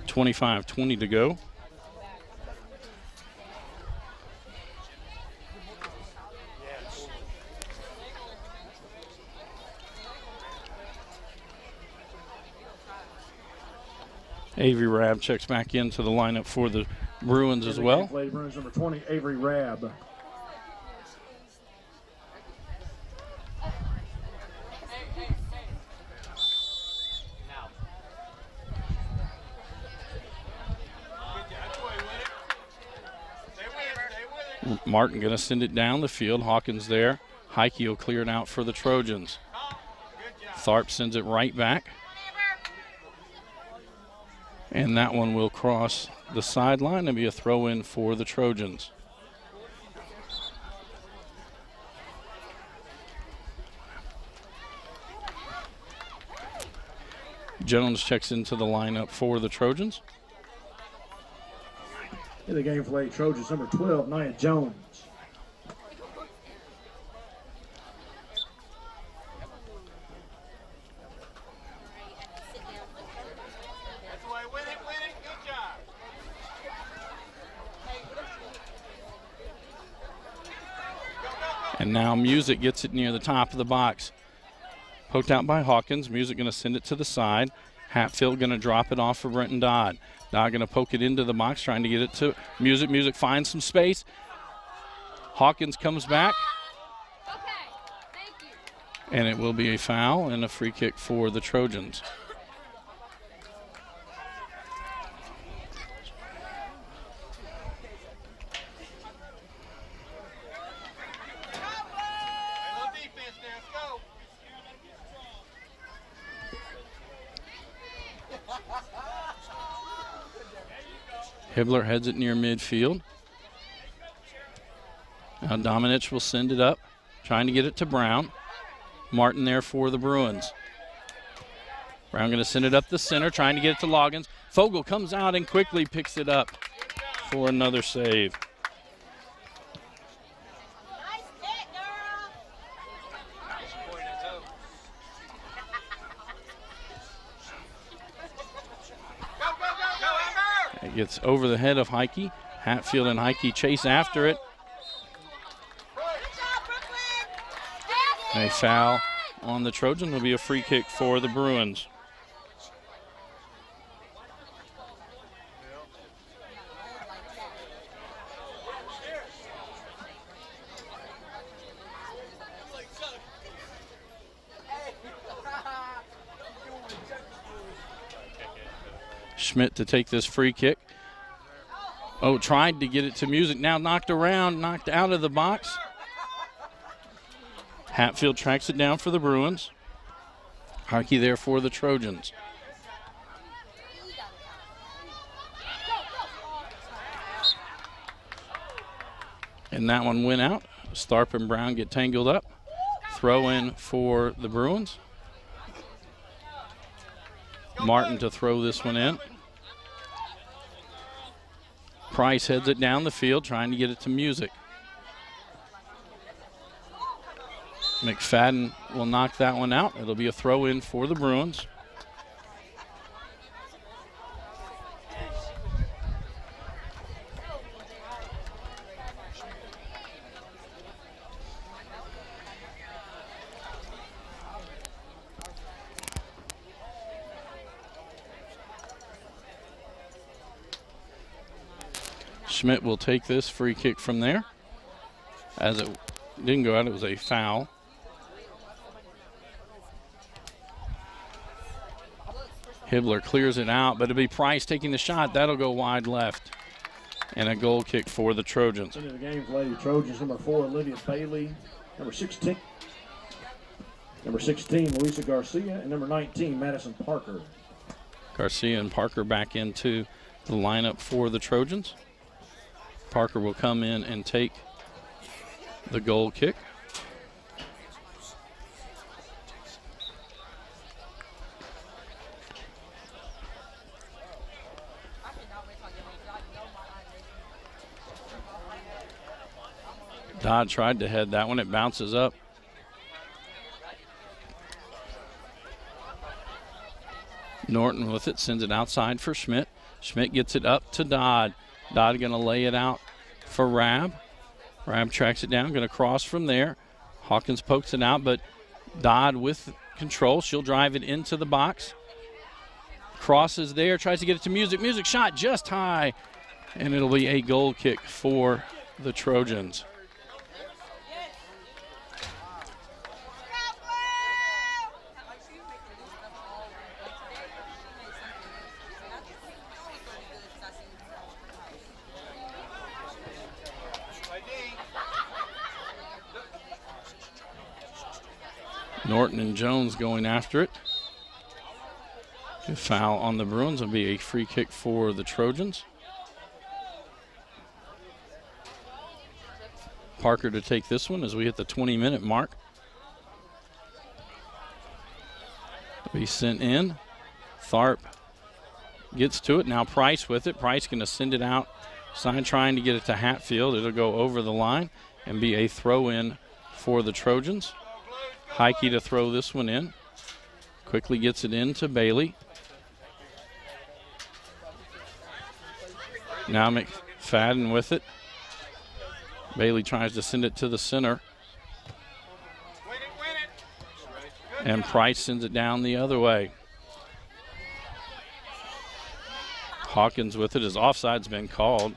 .25-20 to go. Avery Rabb checks back into the lineup for the Bruins as well. Lady Bruins, number 20, Avery Rabb. Martin going to send it down the field. Hawkins there. Heike will clear it out for the Trojans. Tharp sends it right back. And that one will cross the sideline and be a throw-in for the Trojans. Jones checks into the lineup for the Trojans. In the game for Lady Trojans, number 12, Nia Jones. And now Music gets it near the top of the box. Poked out by Hawkins. Music going to send it to the side. Hatfield going to drop it off for Brenton Dodd. Dodd going to poke it into the box, trying to get it to Music. Music finds some space. Hawkins comes back. And it will be a foul and a free kick for the Trojans. Hibbler heads it near midfield. Now Dominich will send it up, trying to get it to Brown. Martin there for the Bruins. Brown going to send it up the center, trying to get it to Loggins. Fogel comes out and quickly picks it up for another save. It gets over the head of Heike. Hatfield and Heike chase after it. A foul on the Trojan will be a free kick for the Bruins. Schmidt to take this free kick. Oh, tried to get it to Music. Now knocked around, knocked out of the box. Hatfield tracks it down for the Bruins. Harkey there for the Trojans. And that one went out. Tharp and Brown get tangled up. Throw in for the Bruins. Martin to throw this one in. Price heads it down the field, trying to get it to Music. McFadden will knock that one out. It'll be a throw in for the Bruins. Schmidt will take this free kick from there. As it didn't go out, it was a foul. Hibbler clears it out, but it'll be Price taking the shot. That'll go wide left. And a goal kick for the Trojans. Into the game for Lady Trojans, number 4, Olivia Bailey. Number 16, Louisa Garcia. And number 19, Madison Parker. Garcia and Parker back into the lineup for the Trojans. Parker will come in and take the goal kick. Dodd tried to head that one. It bounces up. Norton with it, sends it outside for Schmidt. Schmidt gets it up to Dodd. Dodd going to lay it out for Rabb. Rabb tracks it down, going to cross from there. Hawkins pokes it out, but Dodd with control. She'll drive it into the box. Crosses there, tries to get it to Music. Music shot just high, and it'll be a goal kick for the Trojans. Norton and Jones going after it. A foul on the Bruins will be a free kick for the Trojans. Parker to take this one as we hit the 20-minute mark. Be sent in. Tharp gets to it. Now Price with it. Price going to send it out. Side trying to get it to Hatfield. It'll go over the line and be a throw-in for the Trojans. Heike to throw this one in. Quickly gets it in to Bailey. Now McFadden with it. Bailey tries to send it to the center. And Price sends it down the other way. Hawkins with it as offside's been called.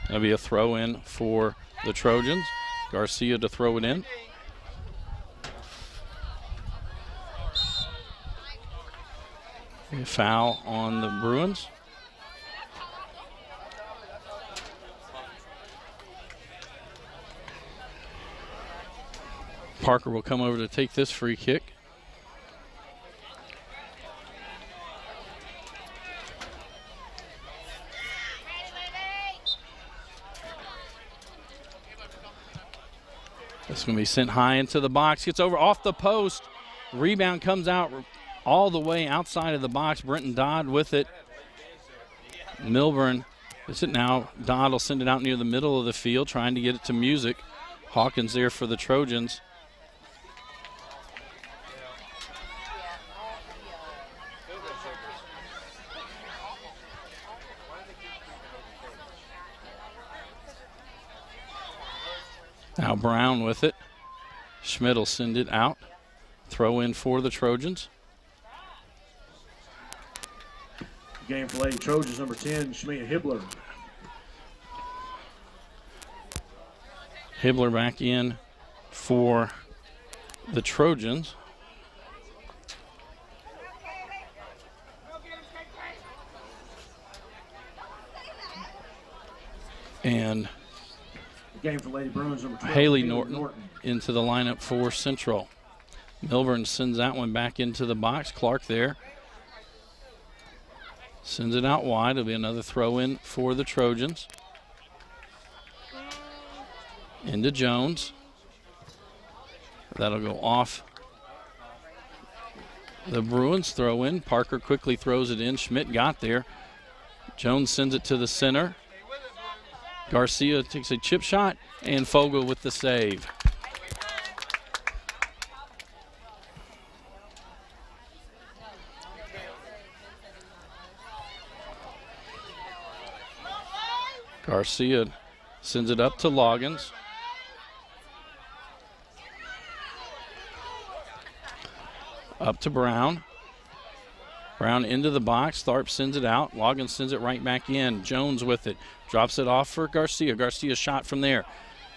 That'll be a throw in for the Trojans. Garcia to throw it in. A foul on the Bruins. Parker will come over to take this free kick. It's going to be sent high into the box. Gets over off the post. Rebound comes out all the way outside of the box. Brenton Dodd with it. Milburn is it now. Dodd will send it out near the middle of the field, trying to get it to Music. Hawkins there for the Trojans. Now Brown with it. Schmidt will send it out. Throw in for the Trojans. Game for Lady Trojans, number 10, Shemia Hibbler. Hibbler back in for the Trojans. And Game for Lady Bruins, number 12, Haley Norton into the lineup for Central. Milburn sends that one back into the box. Clark there. Sends it out wide. It'll be another throw in for the Trojans. Into Jones. That'll go off the Bruins. Throw in. Parker quickly throws it in. Schmidt got there. Jones sends it to the center. Garcia takes a chip shot, and Fogel with the save. Garcia sends it up to Loggins. Up to Brown. Brown into the box. Tharp sends it out. Loggins sends it right back in. Jones with it. Drops it off for Garcia. Garcia shot from there.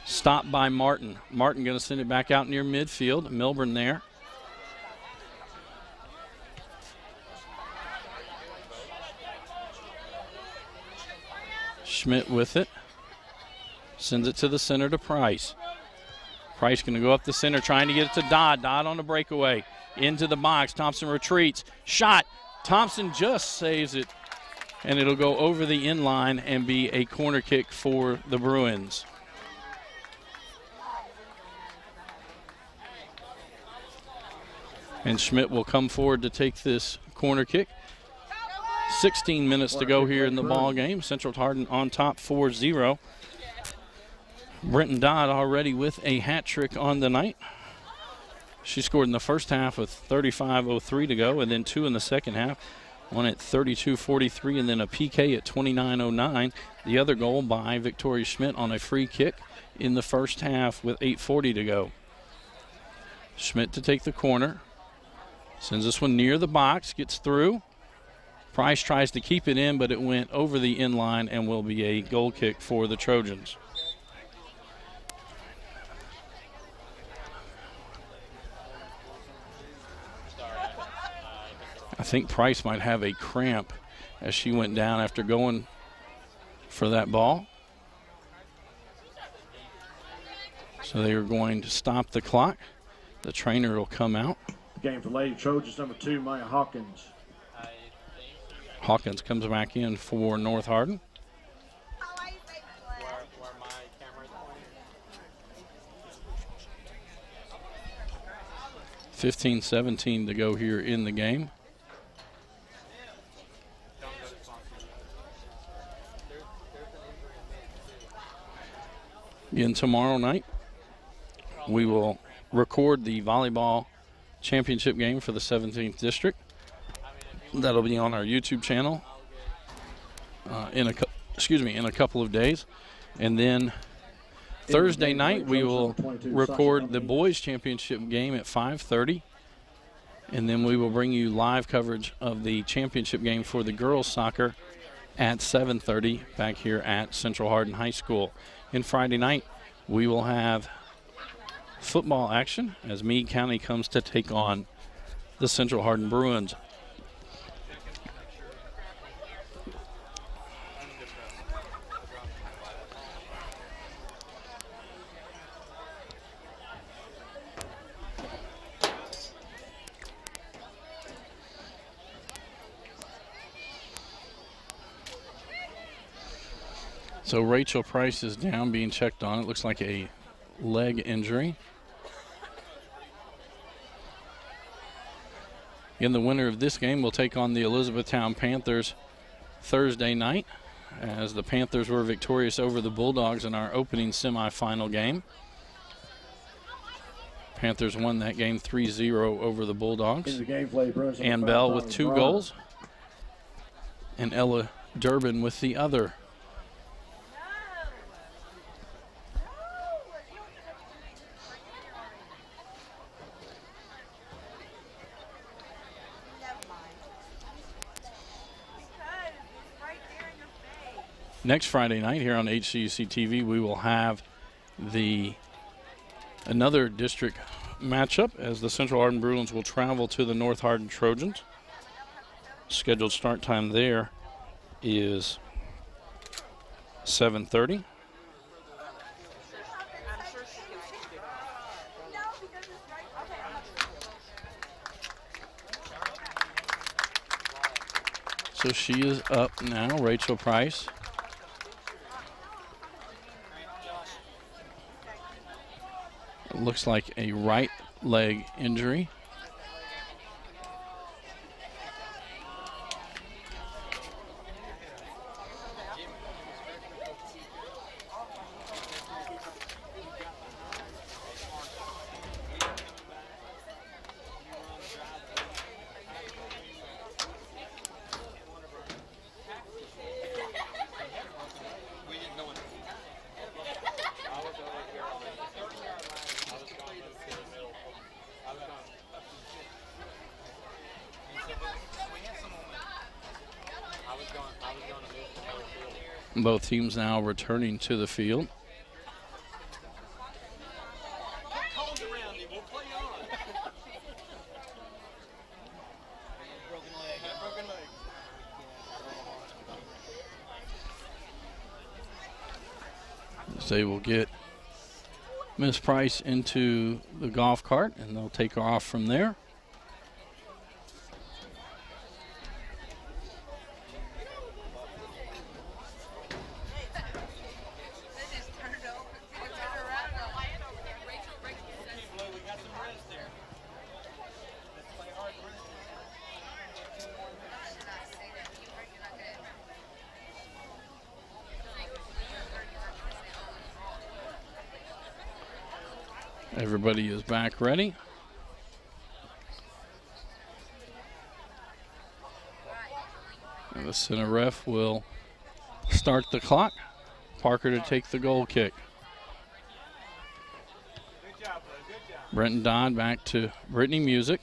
Stopped by Martin. Martin going to send it back out near midfield. Milburn there. Schmidt with it. Sends it to the center to Price. Price going to go up the center trying to get it to Dodd. Dodd on the breakaway. Into the box. Thompson retreats. Shot. Thompson just saves it. And it'll go over the end line and be a corner kick for the Bruins. And Schmidt will come forward to take this corner kick. 16 minutes to go here in the ball game. Central Hardin on top 4-0. Brenton Dodd already with a hat trick on the night. She scored in the first half with 35:03 to go, and then 2 in the second half. One at 32:43, and then a PK at 29:09. The other goal by Victoria Schmidt on a free kick in the first half with 8:40 to go. Schmidt to take the corner. Sends this one near the box, gets through. Price tries to keep it in, but it went over the end line and will be a goal kick for the Trojans. I think Price might have a cramp as she went down after going for that ball. So they are going to stop the clock. The trainer will come out. Game for Lady Trojans, number 2, Maya Hawkins. Hawkins comes back in for North Hardin. 15:17 to go here in the game. Again, tomorrow night, we will record the volleyball championship game for the 17th district. That'll be on our YouTube channel in a couple of days. And then Thursday night, we will record the boys championship game at 5:30. And then we will bring you live coverage of the championship game for the girls soccer at 7:30 back here at Central Hardin High School. And Friday night, we will have football action as Meade County comes to take on the Central Hardin Bruins. So Rachel Price is down, being checked on. It looks like a leg injury. Again, the winner of this game will take on the Elizabethtown Panthers Thursday night, as the Panthers were victorious over the Bulldogs in our opening semifinal game. Panthers won that game 3-0 over the Bulldogs. In the game play, Bruins. Ann Bell with 2 goals, and Ella Durbin with the other. Next Friday night here on HCEC-TV, we will have another district matchup as the Central Hardin Bruins will travel to the North Hardin Trojans. Scheduled start time there is 7:30. So she is up now, Rachel Price. It looks like a right leg injury. Both teams now returning to the field. They will get Miss Price into the golf cart and they'll take her off from there. Everybody is back ready. And the center ref will start the clock. Parker to take the goal kick. Brenton Dodd back to Brittany Music.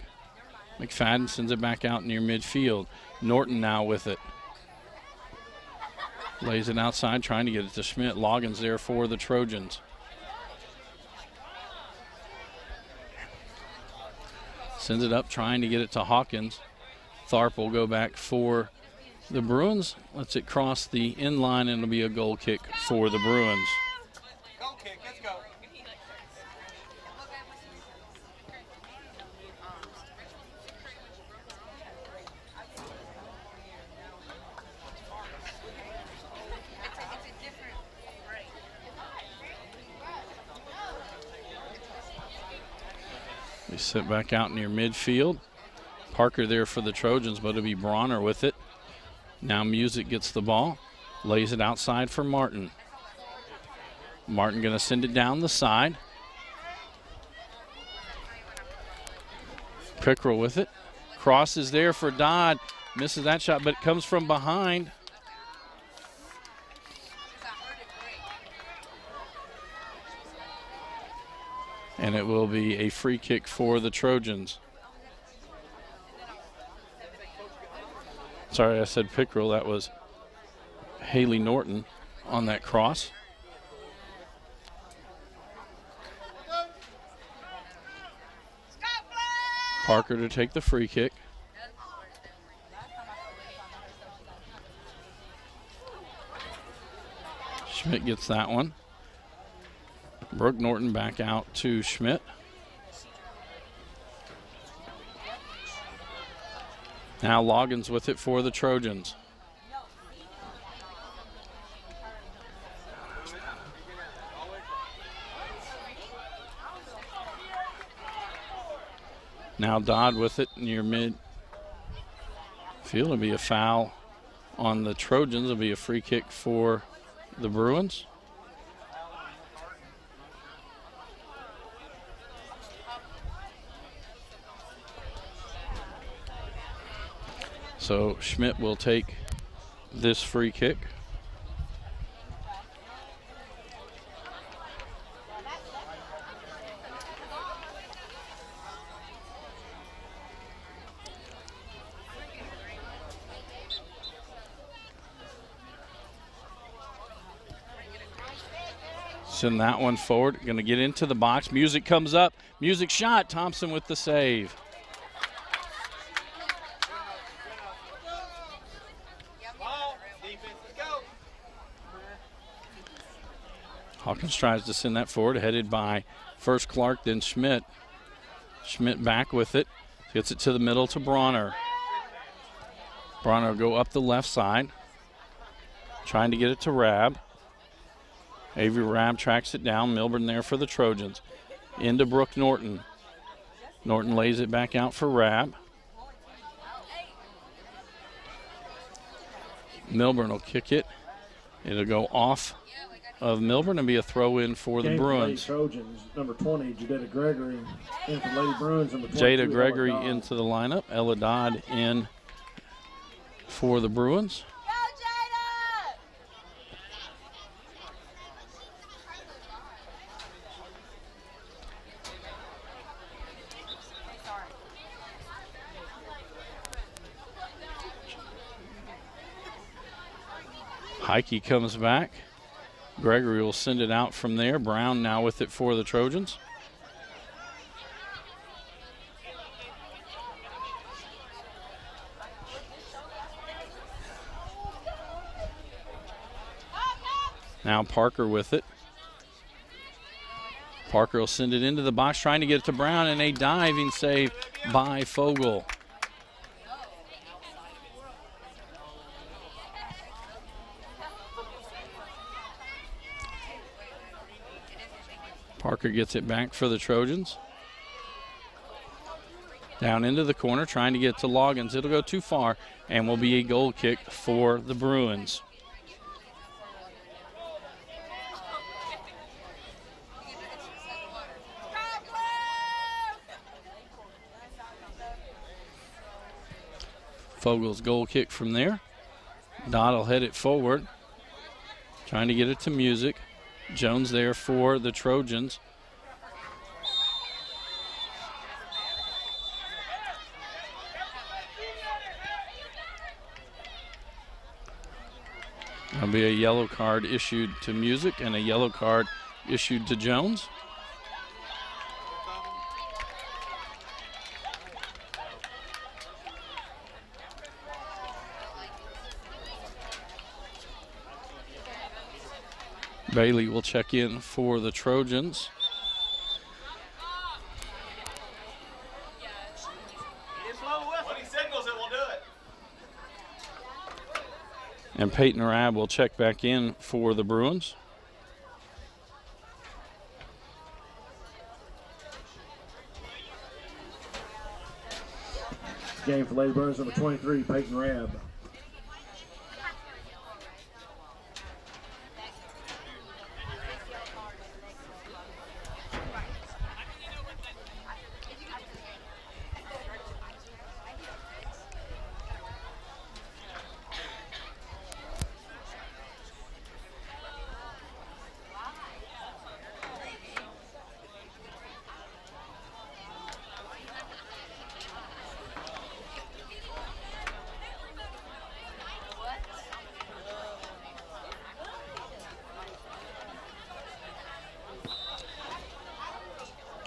McFadden sends it back out near midfield. Norton now with it. Lays it outside, trying to get it to Schmidt. Loggins there for the Trojans. Sends it up, trying to get it to Hawkins. Tharp will go back for the Bruins. Lets it cross the end line, and it'll be a goal kick for the Bruins. Goal kick, let's go. We sit back out near midfield. Parker there for the Trojans, but it'll be Bronner with it. Now Music gets the ball, lays it outside for Martin. Martin going to send it down the side. Pickrell with it. Cross is there for Dodd. Misses that shot, but it comes from behind. And it will be a free kick for the Trojans. Sorry, I said Pickrell. That was Haley Norton on that cross. Parker to take the free kick. Schmidt gets that one. Brooke Norton back out to Schmidt. Now Loggins with it for the Trojans. Now Dodd with it near mid field. It'll be a foul on the Trojans. It'll be a free kick for the Bruins. So Schmidt will take this free kick. Send that one forward. Going to get into the box. Music comes up. Music shot. Thompson with the save. Hawkins tries to send that forward, headed by first Clark, then Schmidt. Schmidt back with it. Gets it to the middle to Bronner. Bronner will go up the left side. Trying to get it to Rabb. Avery Rabb tracks it down. Milburn there for the Trojans. Into Brooke Norton. Norton lays it back out for Rabb. Milburn will kick it. It'll go off of Milburn and be a throw-in for the Bruins. Trojans, number 20, Jada Gregory, in for Lady Bruins, number 22, Jada Gregory into the lineup. Ella Dodd in for the Bruins. Heike comes back. Gregory will send it out from there. Brown now with it for the Trojans. Now Parker with it. Parker will send it into the box, trying to get it to Brown, and a diving save by Fogle. Parker gets it back for the Trojans. Down into the corner, trying to get to Loggins. It'll go too far, and will be a goal kick for the Bruins. Fogel's goal kick from there. Dodd will head it forward, trying to get it to Music. Jones there for the Trojans. There'll be a yellow card issued to Music and a yellow card issued to Jones. Bailey will check in for the Trojans. When he signals it, we'll do it. And Peyton Arab will check back in for the Bruins. Game for Lady Bruins, number 23, Peyton Rabb.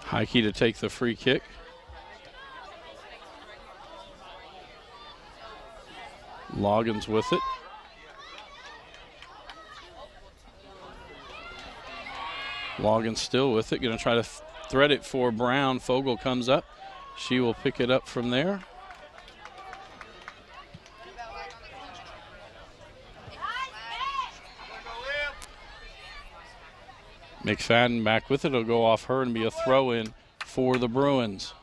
Heike to take the free kick. Loggins with it. Loggins still with it. Going to try to thread it for Brown. Fogel comes up. She will pick it up from there. McFadden back with it. It'll go off her and be a throw-in for the Bruins.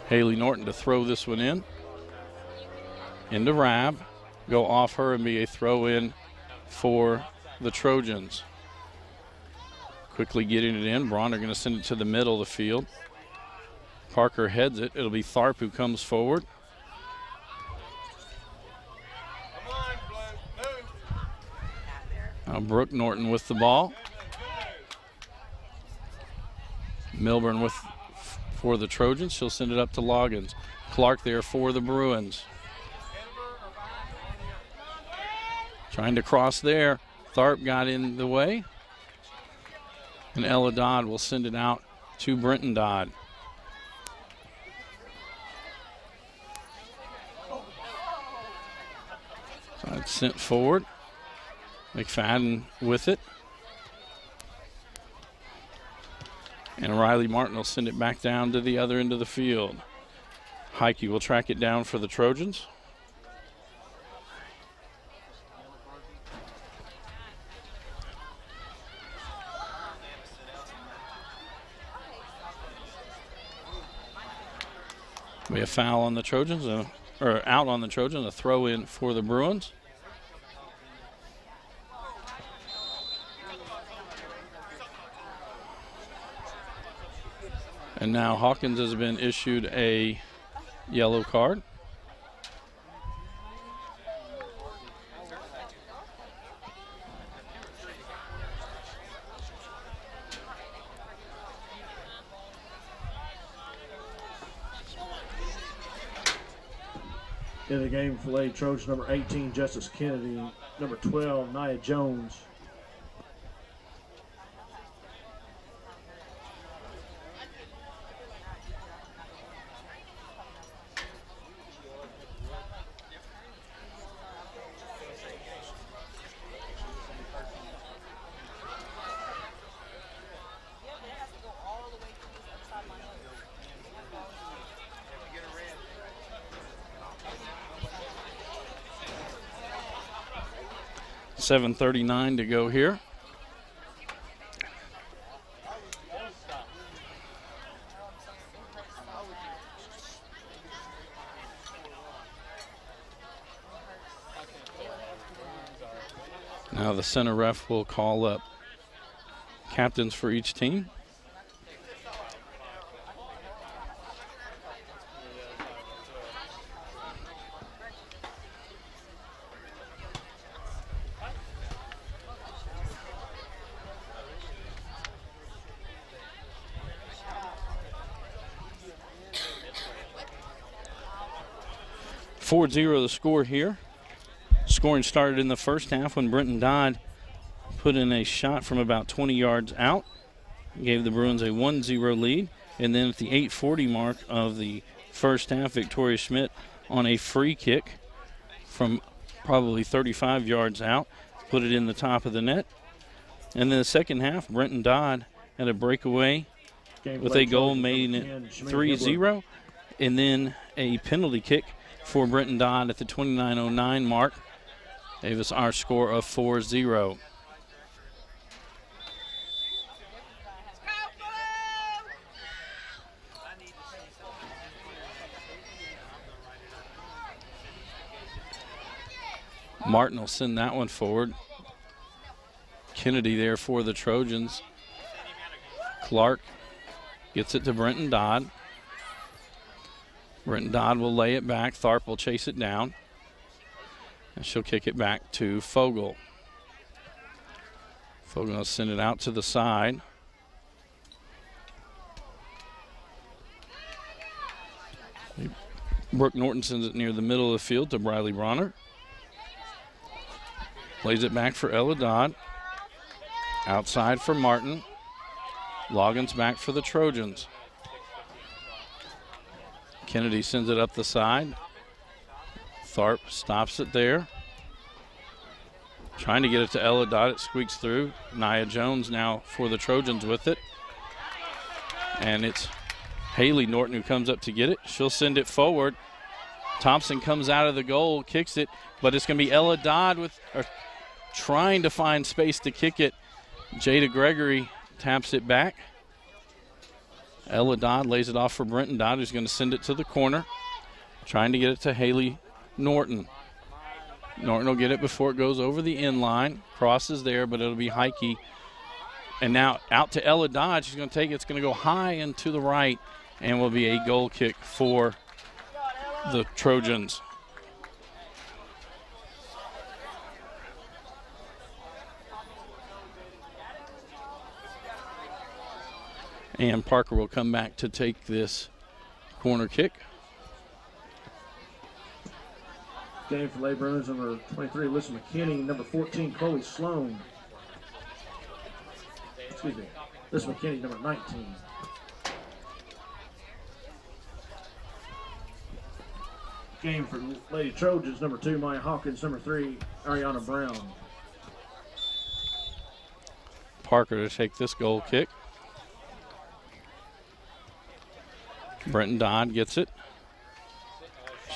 Haley Norton to throw this one in. Into Rabb. Go off her and be a throw-in for the Trojans. Quickly getting it in. Bronner going to send it to the middle of the field. Parker heads it. It'll be Tharp who comes forward. Now Brooke Norton with the ball. Milburn for the Trojans. She'll send it up to Loggins. Clark there for the Bruins. Trying to cross there. Tharp got in the way. And Ella Dodd will send it out to Brenton Dodd. So it's sent forward. McFadden with it. And Riley Martin will send it back down to the other end of the field. Heike will track it down for the Trojans. Be a foul on the Trojans, or out on the Trojans, a throw in for the Bruins. And now Hawkins has been issued a yellow card. In the game for Lady Trojans, number 18, Justice Kennedy, number 12, Nia Jones. .739 to go here. Now the center ref will call up captains for each team. 4-0 the score here. Scoring started in the first half when Brenton Dodd put in a shot from about 20 yards out. Gave the Bruins a 1-0 lead. And then at the 8:40 mark of the first half, Victoria Schmidt on a free kick from probably 35 yards out, put it in the top of the net. And then the second half, Brenton Dodd had a breakaway with a goal, making it 3-0. And then a penalty kick for Brenton Dodd at the 29:09 mark gave us our score of 4-0. Martin will send that one forward. Kennedy there for the Trojans. Clark gets it to Brenton Dodd. Brenton Dodd will lay it back. Tharp will chase it down. And she'll kick it back to Fogle. Fogle will send it out to the side. Brooke Norton sends it near the middle of the field to Briley Bronner. Plays it back for Ella Dodd. Outside for Martin. Loggins back for the Trojans. Kennedy sends it up the side. Tharp stops it there. Trying to get it to Ella Dodd. It squeaks through. Nia Jones now for the Trojans with it. And it's Haley Norton who comes up to get it. She'll send it forward. Thompson comes out of the goal, kicks it, but it's going to be Ella Dodd trying to find space to kick it. Jada Gregory taps it back. Ella Dodd lays it off for Brenton Dodd, who's going to send it to the corner. Trying to get it to Haley Norton. Norton will get it before it goes over the end line. Crosses there, but it'll be Heike. And now out to Ella Dodd. She's going to take it. It's going to go high and to the right, and will be a goal kick for the Trojans. And Parker will come back to take this corner kick. Game for Lady Bruins, number 23, Alyssa McKinney. Number 14, Chloe Sloan. Excuse me, Alyssa McKinney, number 19. Game for Lady Trojans, number 2, Maya Hawkins. Number 3, Ariana Brown. Parker to take this goal kick. Brenton Dodd gets it.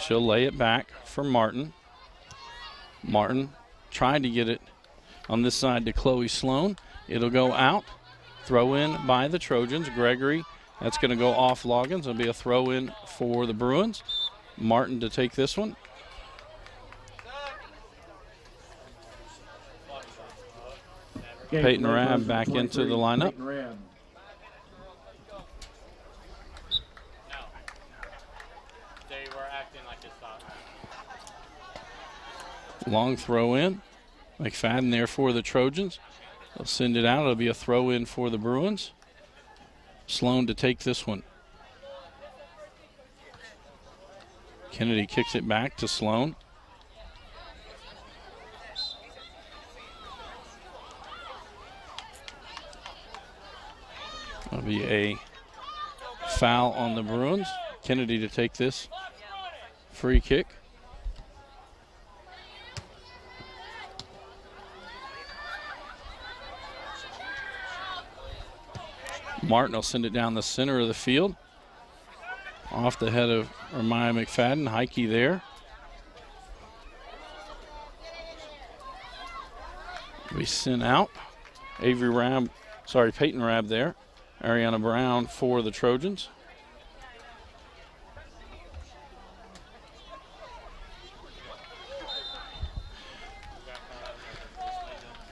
She'll lay it back for Martin. Martin trying to get it on this side to Chloe Sloan. It'll go out. Throw in by the Trojans. Gregory, that's going to go off Loggins. It'll be a throw in for the Bruins. Martin to take this one. Peyton Rabb back into the lineup. Long throw in. McFadden there for the Trojans. They'll send it out. It'll be a throw in for the Bruins. Sloan to take this one. Kennedy kicks it back to Sloan. That'll be a foul on the Bruins. Kennedy to take this free kick. Martin will send it down the center of the field. Off the head of Maya McFadden. Heike there. We sent out. Peyton Rabb there. Ariana Brown for the Trojans.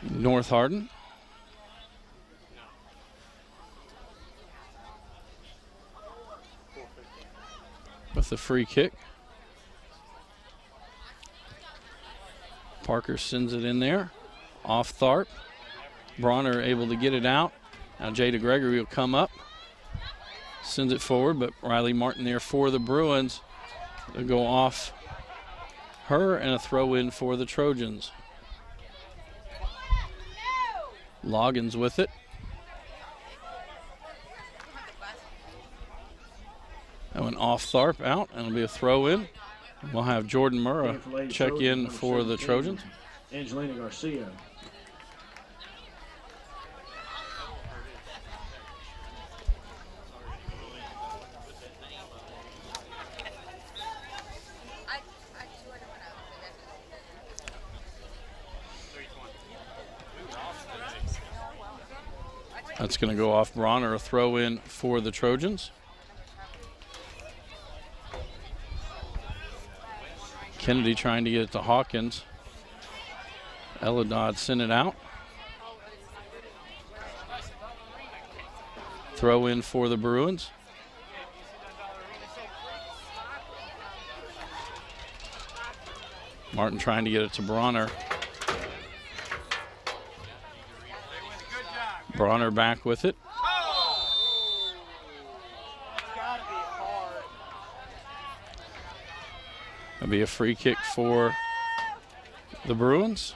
North Hardin. With the free kick. Parker sends it in there. Off Tharp. Bronner able to get it out. Now Jada Gregory will come up. Sends it forward, but Riley Martin there for the Bruins. They'll go off her and a throw in for the Trojans. Loggins with it. That went off Tharp out, and it'll be a throw in. We'll have Jordan Murrah check in for the Trojans. Angelina Garcia. That's going to go off Bronner, a throw in for the Trojans. Kennedy trying to get it to Hawkins. Eladad sent it out. Throw in for the Bruins. Martin trying to get it to Bronner. Bronner back with it. That'll be a free kick for the Bruins.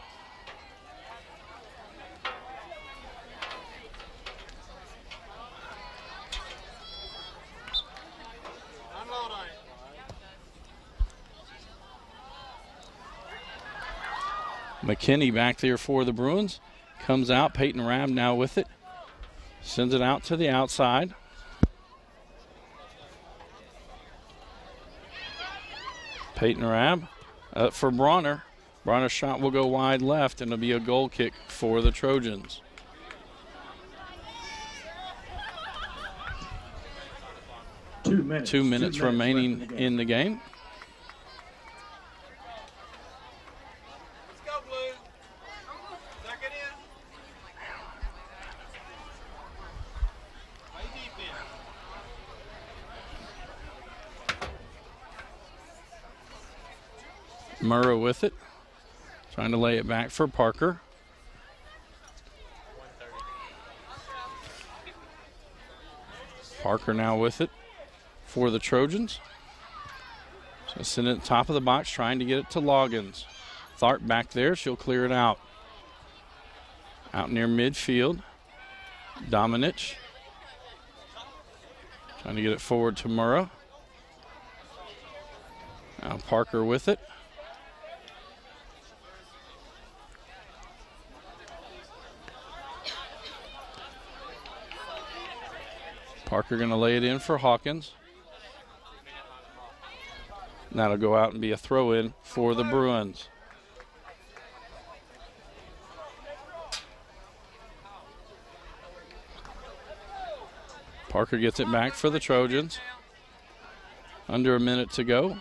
McKinney back there for the Bruins. Comes out, Peyton Rabb now with it. Sends it out to the outside. Peyton Rabb for Bronner. Bronner's shot will go wide left, and it'll be a goal kick for the Trojans. Two minutes remaining in the game. Murrah with it, trying to lay it back for Parker. Parker now with it for the Trojans. So send it top of the box, trying to get it to Loggins. Tharp back there, she'll clear it out. Out near midfield, Dominich. Trying to get it forward to Murrah. Now Parker with it. Parker going to lay it in for Hawkins. And that'll go out and be a throw-in for the Bruins. Parker gets it back for the Trojans. Under a minute to go.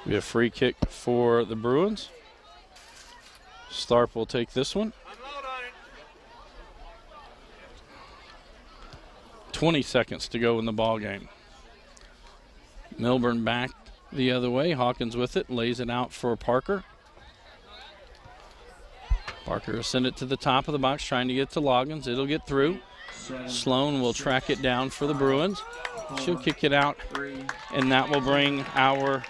We have a free kick for the Bruins. Starp will take this one. 20 seconds to go in the ball game. Milburn back the other way. Hawkins with it, lays it out for Parker. Parker will send it to the top of the box, trying to get to Loggins. It'll get through. Sloan will track it down for the Bruins. She'll kick it out, and that will bring our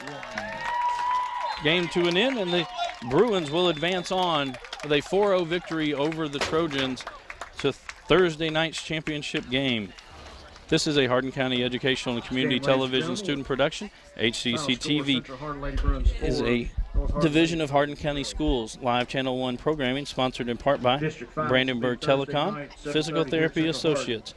game to an end, and the Bruins will advance on with a 4-0 victory over the Trojans to Thursday night's championship game. This is a Hardin County Educational and Community Television student production. HCEC-TV is a division of Hardin County Schools. Live Channel 1 programming sponsored in part by Brandenburg Telecom, Physical Therapy Associates,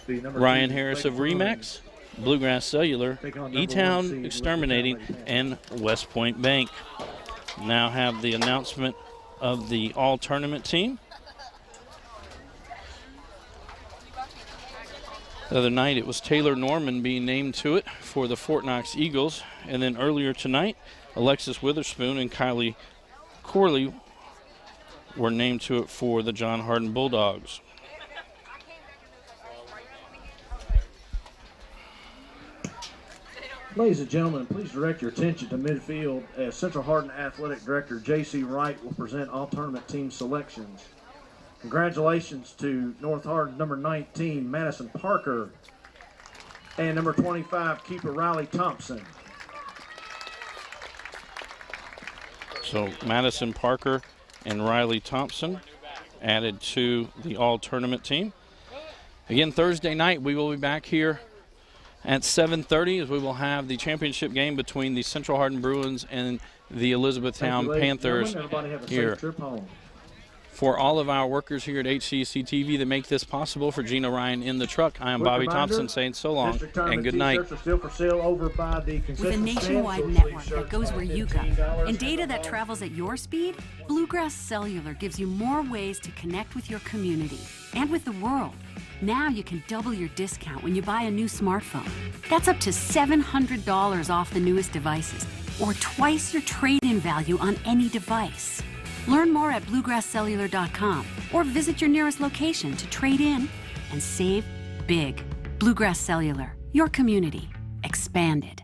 Ryan Harris of RE/MAX, Bluegrass Cellular, E-Town Exterminating, and West Point Bank. Now have the announcement of the all-tournament team. The other night it was Taylor Norman being named to it for the Fort Knox Eagles, and then earlier tonight Alexis Witherspoon and Kylie Corley were named to it for the John Hardin Bulldogs. Ladies and gentlemen, please direct your attention to midfield as Central Hardin Athletic Director J.C. Wright will present all tournament team selections. Congratulations to North Hardin number 19, Madison Parker, and number 25, keeper Riley Thompson. So Madison Parker and Riley Thompson added to the all-tournament team. Again, Thursday night we will be back here at 7:30 as we will have the championship game between the Central Hardin Bruins and the Elizabethtown Panthers Everybody have a here. safe trip home. For all of our workers here at HCEC-TV that make this possible, for Gino Ryan in the truck, I am Quick Bobby reminder, Thompson saying so long district tournament and good night. T-shirts are still for sale over by the With a concession stand, nationwide so network shirts that goes are where you go $15 and data that travels at your speed, Bluegrass Cellular gives you more ways to connect with your community and with the world. Now you can double your discount when you buy a new smartphone. That's up to $700 off the newest devices, or twice your trade-in value on any device. Learn more at bluegrasscellular.com or visit your nearest location to trade in and save big. Bluegrass Cellular, your community expanded.